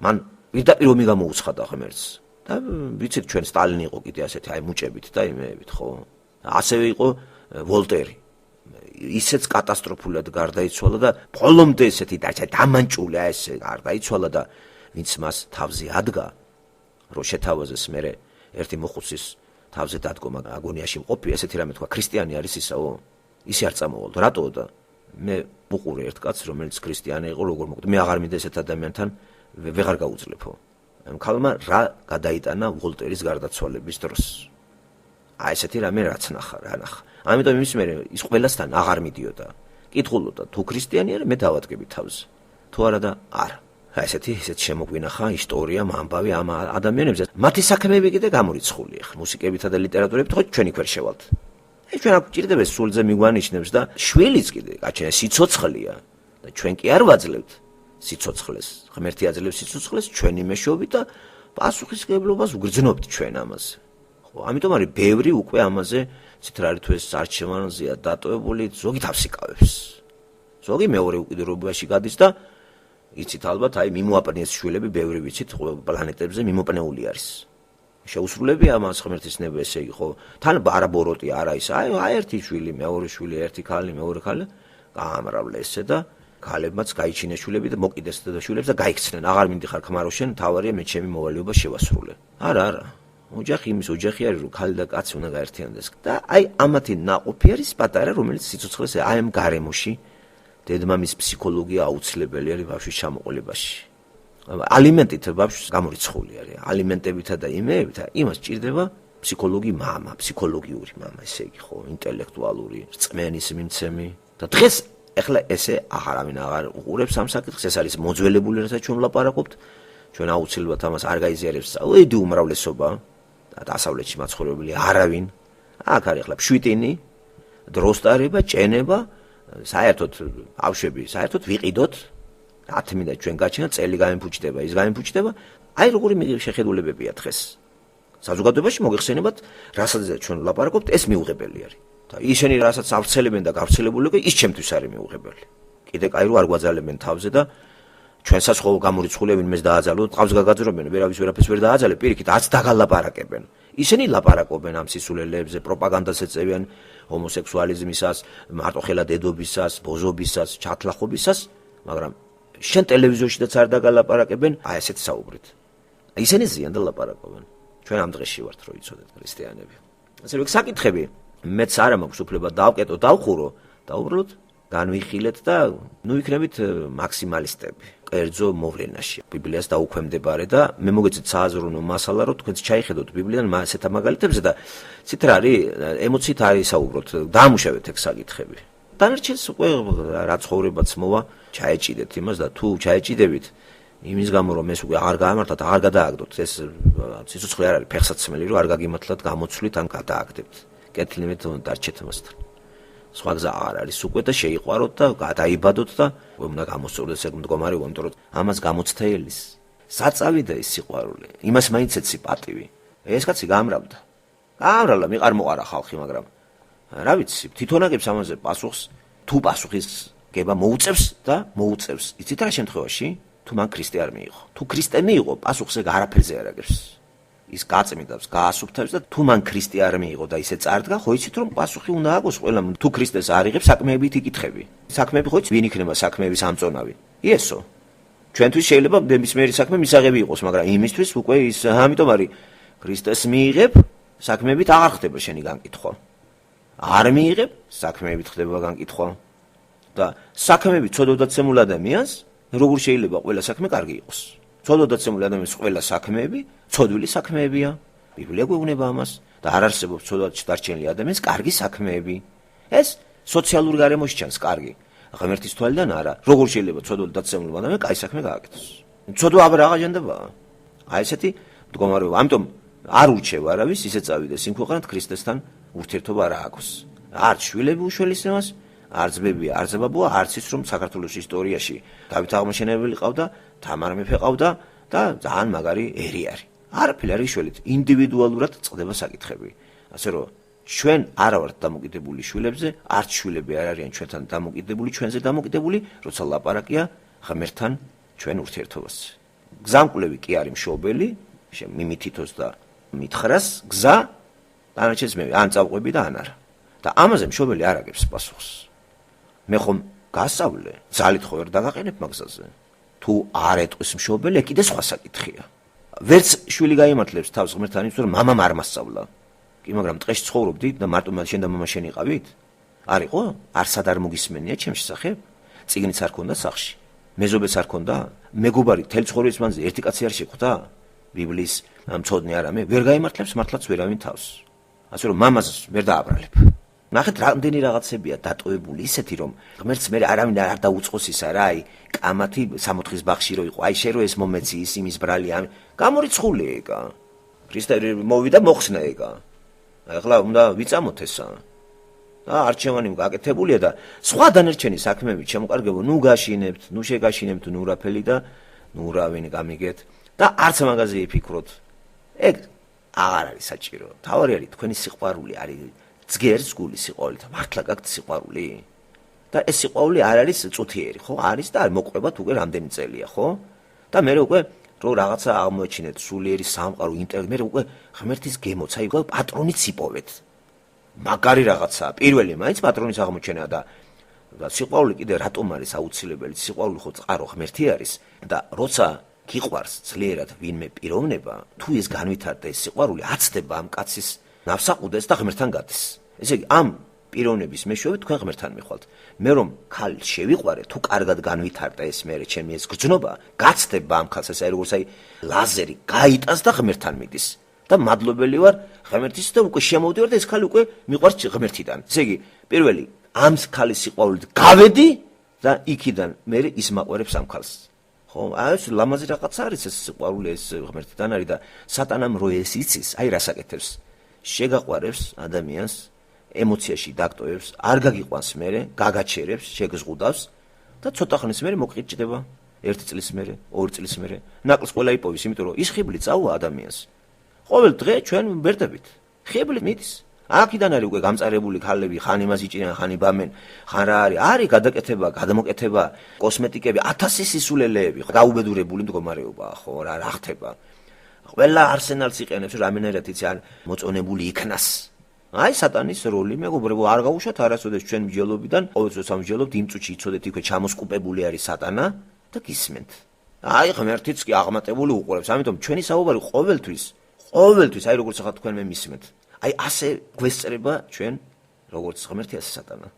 [SPEAKER 1] მან პირდაპირ ომი გამოუცხადა ღმერთს. და ვიცით ჩვენ სტალინი იყო კიდე ასეთი აი მუჭებით და იმეებით, ხო? ასევე იყო ვოლტერი. ისეც კატასტროფულად გარდაიცვალა და ბოლომდე ესეთი დამანჭული ესე გარდაიცვალა და ვინც მას თავზე ადგა, რომ შეთავაზეს მე ერთი მოხუცის თავზე დადგომა აგონიაში მყოფი, ესეთი რამე თქვა, ქრისტიანი არის ისაო? ისე არ წამოვალ. რატო და მე უყურე ერთ კაცს, რომელიც ქრისტიანი იყო, როგორ მოკვდა. მე აღარ მინდა ესეთ ადამიანთან ვეღარ გაუძლებო. ქალმა რა გადაიტანა ვოლტერის გარდაცვალების დროს. აი ესეთი რამე რაც ნახა. ამიტომ იმის მე ის ყველასთან აღარ მიდიოდა. კითხულობდა, თუ ქრისტიანი არა, მე დავადგები თავზე. თუ არა და არა. აი ესეთი შემოგვინახა ისტორია, ამბავი ამ ადამიანებზე. მათი საქმეები კიდე გამორიცხულია. მუსიკებითა და ლიტერატურებით ხო ჩვენი ქვეშ შევალთ. ჩვენ აქ გვჭირდება სულზე მიგვანიშნებს და შვილიც კიდე, გაჩვენა სიცოცხლეა და ჩვენ კი არ ვაძლევთ სიცოცხლეს. ღმერთი აძლევს სიცოცხლეს ჩვენი მეშვეობით და პასუხისმგებლობას ვგრძნობთ ჩვენ ამაზე. ხო, ამიტომ არის ბევრი უკვე ამაზე ცით რა რითო ეს არჩევანზეა დატოვებული, ზოგი თავს იკავებს. ზოგი მეორე უკიდურებაში გადის და იცით ალბათ აი მიმოაპნეს შვილები ბევრი ვიცით პლანეტებზე მიმოპნეული არის. შეუსრულებია ამას ღმერთის ნება ესე იგი ხო თან არა ბოროტი არა ის აი ერთი შვილი მეორე შვილი ერთი ქალი მეორე ქალი გაამრავლეს ესე და ქალებმაც გაიჩინეს შვილები და მოკიდეს და შვილებს და გაიქცნენ აღარ მინდიხარ ქმაროშენ თავარია მე ჩემი მოვალეობა შევასრულე არა ოჯახი იმის ოჯახი არის რომ ქალი და კაცი უნდა გაერთიანდეს და აი ამათი ნაყოფი არის პატარა რომელიც სიცოცხლეს აი ამ გარემოში დედმამის ფსიქოლოგია აუცილებელი არის ბავშვის ჩამოყალიბებაში ალიმენტით ბავშვს გამორიცხული არის ალიმენტებითა და იმეებით იმას ჭირდება ფსიქოლოგიური მამა ესე იგი ხო ინტელექტუალური რწმენის მიმცემი და დღეს ეხლა ესე აღარავინ აღარ უყურებს ამ საკითხს ეს არის მოძველებული რასაც ჩვენ ვლაპარაკობთ ჩვენ აუცილებლად ამას არ გაიზიარებს საუედი უმრავლესობა და დასავლეთში მაცხოვრებელი არავინ აქ არის ეხლა შვიტინი დროსტარება ჭენება საერთოდ ბავშვები საერთოდ ვიყიდოთ 10 მინდა ჩვენ გაჩენა წელი გამიფუჭდება ის გამიფუჭდება აი როგორი შეხედულებებია დღეს საზოგადოებაში მოგეხსენებათ რასაც ჩვენ ვლაპარაკობთ ეს მიუღებელი არის და ისინი რასაც ავრცელებენ და გავრცელებულიყო ის ჩემთვის არის მიუღებელი კიდე კაი რო არ გვაძალებენ თავზე და ჩვენსაც ხო გამორიცხულია ვინმეს დააძალო ყავს გაგაძრობენ ვერავის ვერაფერს ვერ დააძალე პირიქით არც დაგალაპარაკებენ ისინი ლაპარაკობენ ამ სისულელებზე პროპაგანდას ეწევიან ჰომოსექსუალიზმისას მარტოხელა დედობისას ბოზობისას ჩათლახობისას მაგრამ შენ ტელევიზორშიც არ დაგალაპარაკებენ აი ესეთ საუბრით ისინი ზიან და ლაპარაკობენ ჩვენ ამ დღეში ვართ რომ იცოდეთ ქრისტიანები ასე რომ საკითხები მეც არ მაქვს უფლება დავკეტო დავხურო და უბრალოდ განვიხილეთ და ნუ იქნებით მაქსიმალისტები კერძო მოვლენაში ბიბლიას დაუქვემდებარე და მე მოგეცეთ სააზროვნო მასალა რომ თქვენც ჩაიხედოთ ბიბლიდან ასეთ მაგალითებზე და ცით რა არის ემოციით არის საუბრობთ დაამუშავეთ ეგ საკითხები დანარჩენს უკვე რა ცხოვრებაც მოვა ჩაეჭიდეთ იმას და თუ ჩაეჭიდებით იმის გამო რომ ეს უკვე აღარ გაამართლათ აღარ გადააგდოთ ეს სიცოცხლე არ არის ფეხსაცმელი რომ არ გაგიმართლათ გამოცვლით ან გადააგდებთ კეთილმეთ დარჩეთ მასთან სხვა გზა არ არის უკვე და შეიყვაროთ და გადაიბადოთ და უნდა გამოსწორდეს ეგ მდგომარეობა იმიტომ რომ ამას გამოცდაელის საწავიდა ის სიყვარული იმას მაინც ეცი პატივი ეს კაცი გაამრავლა მიყარ მოყარა ხალხი მაგრამ რა ვიცი თვითონ აგებს ამაზე პასუხს თუ პასუხის გება მოუწევს და მოუწევს იცით რა შემთხვევაში თუ მან ქრისტე არ მიიღო თუ ქრისტე მიიღო პასუხს ეგ არაფერზე არ აგებს ის გაწმიდავს გაასუფთავს და თუ მან ქრისტე არ მიიღო და ისე წარდგა ხო იცით რომ პასუხი უნდა აგოს ყველამ თუ ქრისტეს არ იღებს საქმეებით იკითხები საქმეები ხო იცით ვინ იქნება საქმეების ამწონავი იესო ჩვენთვის შეიძლება ნებისმიერი საქმე მისაღები იყოს მაგრამ იმისთვის უკვე ის ამიტომ არის ქრისტეს მიიღებ საქმეებით აღარ ხდება შენი განკითხვა არ მიიღებ საქმეებით ხდება განკითხვა და საქმეები ცოდვადაცემულ ადამიანს როგორ შეიძლება ყველა საქმე კარგი იყოს ცოდვადაცემულ ადამიანს ყველა საქმეები ცოდვილი საქმეებია ბიბლია გვეუბნება ამას და არ არსებობს ცოდვადში დარჩენილი ადამიანს კარგი საქმეები ეს სოციალურ გარემოში ჩანს კარგი ღმერთის თვალიდან არა როგორ შეიძლება ცოდვადაცემულ ადამიანს კაი საქმე გააკეთოს ცოდვა აბა რა აჯანდება აი ესეთი მდგომარეობა ამიტომ არ ურჩევ არავის ისე წავიდეს იმ ქვეყანად ქრისტესთან ურთიერთობა არ აქვს არც შვილები უშველისნებას არც ბებია არც ბაბუა არც ის რომ საქართველოს ისტორიაში დავით აღმაშენებელი ყავდა თამარ მეფე ყავდა და ძალიან მაგარი ერი არის არაფერი არ იშველით ინდივიდუალურად წდება საკითხები ასე რომ ჩვენ არა ვართ დამოკიდებული შვილებზე არც შვილები არ არიან ჩვენთან დამოკიდებული ჩვენზე დამოკიდებული როცა ლაპარაკია ღმერთთან ჩვენ ურთიერთობაზე გზამკვლევი კი არის მშობელი მიმითითოს და მითხრას გზა დანარჩენს მე ან წავყვები და ან არა და ამაზე მშობელი არ აგებს პასუხს მე ხომ გასავლე ძალით ხო ვერ დაგაყენებ მაგზაზე თუ არ ეტყვის მშობელი კიდე სხვა საკითხია ვერც შვილი გაიმართლებს თავს ღმერთთან ის რომ მამამ არ მასწავლა კი მაგრამ ტყეში ცხოვრობდი და მარტო შენ და მამა შენ იყავით არისო არსად არ მოგისმენია ჩემს შესახებ წიგნიც არ ქონდა სახში მეზობეც არ ქონდა მეგობარი თელ ცხოვრების მანძილზე ერთი კაცი არ შეხვდა ბიბლიის მწოდნე არა მე ვერ გაიმართლებს მართლაც ვერავინ თავს ასე რომ მამას ვერ დააბრალებ ნახეთ რამდენი რაღაცებია დატოვებული ისეთი რომ ღმერთს მე არავინ არ დაუწყოს ისა რა აი კამათი 60-ის ბაღში რო იყო აი შე რო ეს მომეცი ის იმის ბრალი ამ გამორიცხული ეკა ქრისტე მოვიდა მოხსნა ეკა ახლა უნდა ვიწამოთ ესა და არჩევანი გაკეთებულია და სხვა დანარჩენი საქმეები შემოყარგებო, ნუ გაშინებთ, ნუ შეგაშინებთ ნურაფელი და ნურავინ გამიგეთ და არც მაგაზე იფიქროთ. ეგ აღარ არის საჭირო. თავარი არის თქვენი სიყვარული, არის ძგერს გული სიყვარული და მართლა გაქვთ სიყვარული? და ეს სიყვარული არ არის წუთიერი, ხო? არის და მოყვებათ უკვე რამდენი წელია, ხო? და მე უკვე რო რაღაცა აღმოჩინეთ, სულიერი სამყარო ინტერნეტ, მე უკვე ღმერთის გემოცა, იქ პატრონიც იპოვეთ. მაგარი რაღაცაა. პირველი მაინც პატრონის აღმოჩენა და სიყვარული კიდე რატომ არის აუცილებელი? სიყვარული ხო წყარო ღმერთი არის და როცა გიყვარს ძლიერად ვინმე პიროვნება, თუ ის განვითარდა ეს სიყვარული, აცდება ამ კაცის ნავსაყუდეს და ღმერთთან გადის. ესე იგი, ამ პიროვნების მეშვეობით თქვენ ღმერთთან მიხვალთ. მე რომ ქალს შევიყვარე, თუ კარგად განვითარდა ეს მე ჩემი ეს გრძნობა, გაცდება ამ ქალს ესე როგორც აი ლაზერი გაიტანს და ღმერთთან მიდის. და მადლობელი ვარ ღმერთის და უკვე შემოვდივარ და ეს ქალი უკვე მიყვარს ღმერთიდან. ესე იგი, პირველი ამ ქალის სიყვარულით გავედი და იქიდან მე ის მაყვარებს ამ ქალს. ხო, აი ეს ლამაზი რაღაც არის ეს სიყვარული ეს ღმერთიდან არის და სატანამ რო ეს იცის, აი რას აკეთებს? შეგაყვარებს ადამიანს, ემოციაში დაგტოვებს, არ გაგიყვანს მერე, გაგაჩერებს, შეგზღუდავს და ცოტა ხნის მერე მოკრიჭდება 1 წლის მერე, 2 წლის მერე. ნაკლს ყველა იპოვის, იმიტომ რომ ის ხიბლი წაუვა ადამიანს. ყოველ დღე ჩვენ ვერდებით. ხიბლი მიდის. აქედან არის უკვე გამწარებული ქალები, ხან იმას იჭირენ, ხან იბამენ, ხან რა არის? არის გადაკეთება, გადამოკეთება, კოსმეტიკები, 1000 სისულელეები, გაუბედურებული მდგომარეობაა, ხო, რა ხდება? ყველა არსენალს იყენებს, რამენერად იცი არ მოწონებული იქნას. აი სატანის როლი, მეგობრებო, არ გავუშვათ არასოდეს ჩვენ მსჯელობიდან, ყოველთვის სამსჯელობთ, იმ წუთში იცოდეთ იქვე ჩამოსკუპებული არის სატანა და გისმენთ. აი ღმერთიც კი აღმატებული უყურებს, ამიტომ ჩვენი საუბარი ყოველთვის, აი როგორც ახლა თქვენ მე მისმენთ. აი ასე გვესწრება ჩვენ როგორც ღმერთი ასე სატანა.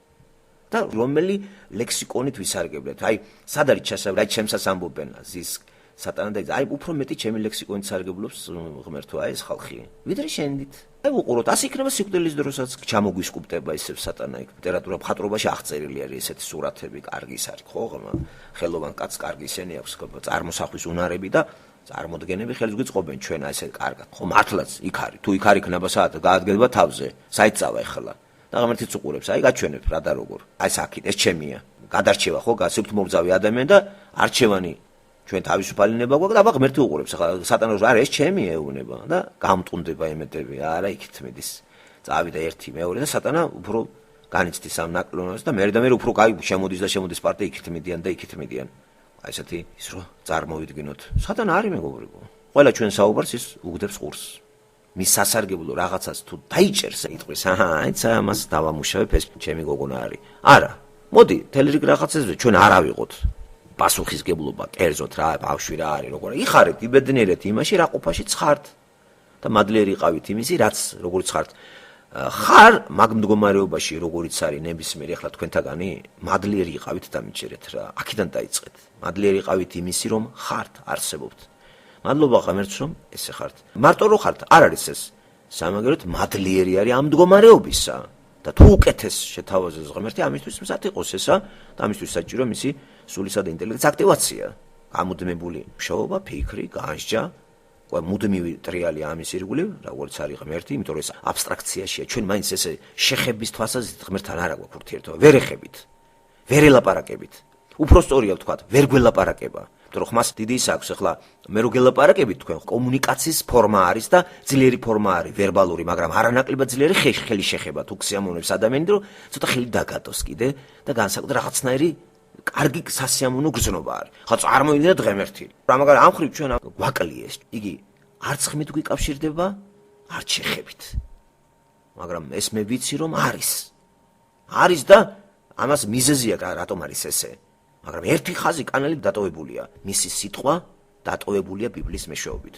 [SPEAKER 1] და რომელი ლექსიკონით ვისარგებლეთ? აი სად არის ჩასავალი, აი ჩემსაც ამბობენ ზის სატანა და აი უფრო მეტი ჩემი ლექსიკონით სარგებლობს ღმერთო აი ეს ხალხი. ვიდრე შენით. აი უყუროთ, ასე იქნება სიკვდილის დროსაც ჩამოგვისკუპტება ისევ სატანა იქ. ლიტერატურა მხატვრობაში აღწერილი არის ესეთი სურათები, კარგი ის არის, ხო, ხელოვან კაცს კარგი ისენი აქვს, წარმოსახვის უნარები და წარმოდგენები ხელს გვიწყობენ ჩვენ ასე კარგად. ხო, მართლაც იქ არის. თუ იქ არ იქნება საათ გაადგება თავზე. საით წავა ეხლა. და ღმერთიც უყურებს, აი გაჩვენებ რა და როგორ. აი საკით ეს ჩემია. გადარჩევა ხო, გასიფრთხმობძავი ადამიანი და არჩევანი ჩვენ თავისუფალინება გვაქვს და აბა ღმერთი უყურებს. ახლა სატანას არა ეს ჩემი ეუბნება და გამტუნდება ემედები. არა იქით მიდის. წავიდა 1 2 და სატანა უფრო განიცდის ამ ნაკლონებს და მე უფრო კაი შემოდის პარტი იქით მიდიან და იქით მიდიან. აი ესეთი ის რო წარმოვიდგინოთ. სატანა არის მეგობრებო. ყველა ჩვენ საუბარს ის უგდებს ყურს. მის სასარგებლო რაღაცას თუ დაიჭერს იტყვის, აიც ამას დავამუშავებ ეს ჩემი გოგონა არის. არა. მოდი, თელრიგ რაღაცაზე ჩვენ არ ავიღოთ. პასუხისგებლობა, კერძოთ რა, ბავშვი რა არის, როგორ იხარეთ, იბედნიერეთ იმაში, რა ყოფაში ცხართ და მადლიერი იყავით იმისი, რაც როგორც ხართ. ხარ მაგ მდგომარეობაში, როგორიც არის ნებისმიერი ახლა თქვენთაგანი, მადლიერი იყავით და მიჭერეთ რა. აქედან დაიწყეთ. მადლიერი იყავით იმისი, რომ ხართ, არსებობთ. მადლობა ღმერთს, რომ ესე ხართ. მარტო რო ხართ, არ არის ეს. სამაგეროთ მადლიერი არის ამ მდგომარეობისა. და თუ უკეთეს შეთავაზეს ღმერთი, ამისთვის მზად იყოს ესა და ამისთვის საჭირო მისი სულისა და ინტელექტის აქტივაცია. გამუდმებული მუშაობა, ფიქრი, განსჯა, მუდმივი ტრიალი ამის ირგვლივ, როგორც არის ღმერთი, იმიტომ რომ ეს აბსტრაქციაშია. ჩვენ მაინც ესე შეხების თვალსაზრისით ღმერთთან არ აქვს ურთიერთობა. ვერ ეხებით, ვერ ელაპარაკებით. უფრო სწორია ვთქვათ, ვერ გველაპარაკება. იმიტომ რომ ხმას დიდი ის აქვს, ახლა მე რო გელაპარაკებით თქვენ, კომუნიკაციის ფორმა არის და ძლიერი ფორმა არის, ვერბალური, მაგრამ არანაკლებად ძლიერი ხელი შეხება თუ ქსიამოვნებს ადამიანი, რომ ცოტა ხელი დაგატოს კიდე და განსაკუთრებით რაღაცნაირი კარგი სასიამოვნო გრძნობა არის. ხა წარმოვიდგინეთ ღმერთი. რა მაგარი ამ ხრივ ჩვენ გვაკლიეს. იგი არც ხმით გვიკავშირდება, არც შეხებით. მაგრამ ეს მე ვიცი რომ არის. არის და ამას მიზეზი აქვს რატომ არის ესე. მაგრამ ერთი ხაზი კანალი დატოვებულია. მისი სიტყვა დატოვებულია ბიბლის მეშვეობით.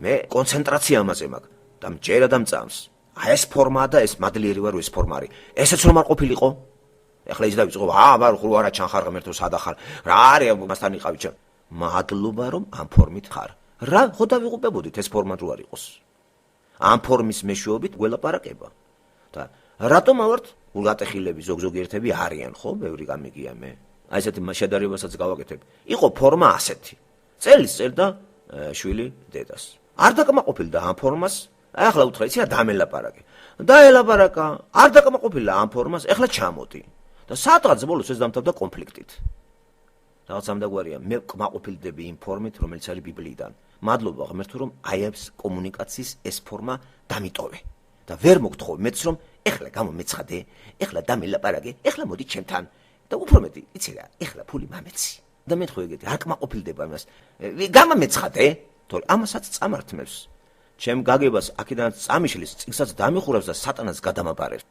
[SPEAKER 1] მე კონცენტრაცია ამაზე მაქვს და მჯერა და მწამს. აი ეს ფორმაა და ეს მადლიერი ვარ ეს ფორმა არის. ესეც რომ არ ყოფილიყო. ეხლა ის დავიწყო, ბარ ხო არა ჩანხარ ღმერთო სადა ხარ. რა არის მასთან იყავი ჩემ. მადლობა რომ ამ ფორმით ხარ. რა ხო დავიღუპებოდით ეს ფორმა რო არ იყოს. ამ ფორმის მეშვეობით გველაპარაკება. და რატომ ავართ გულატეხილები ზოგიერთები არიან ხო, ბევრი გამიგია მე. აი ესეთი შედარებასაც გავაკეთებ. იყო ფორმა ასეთი. წელის წერდა შვილი დედას. არ დაკმაყოფილდა ამ ფორმას. აი ახლა უთხრა იცი რა დამელაპარაკე. და ელაპარაკა, არ დაკმაყოფილა ამ ფორმას, ეხლა ჩამოდი. და სადღაც ბოლოს ეს დამთავრდა კონფლიქტით. რაღაც ამდაგვარია, მე კმაყოფილდები იმ ფორმით, რომელიც არის ბიბლიიდან. მადლობა ღმერთო, რომ აი ეს კომუნიკაციის ეს ფორმა დამიტოვე. და ვერ მოგთხოვე მეც რომ ეხლა გამომეცხადე, ეხლა დამელაპარაკე, ეხლა მოდი ჩემთან. და უფრო მეტი, იცი რა, ეხლა ფული მამეცი. და მე თქვი ეგეთი, არ კმაყოფილდება იმას. გამომეცხადე, თორე ამასაც წამართმევს. ჩემ გაგებას აქედანაც წამიშლის, წიგსაც დამიხურებს და სატანას გადამაბარებს.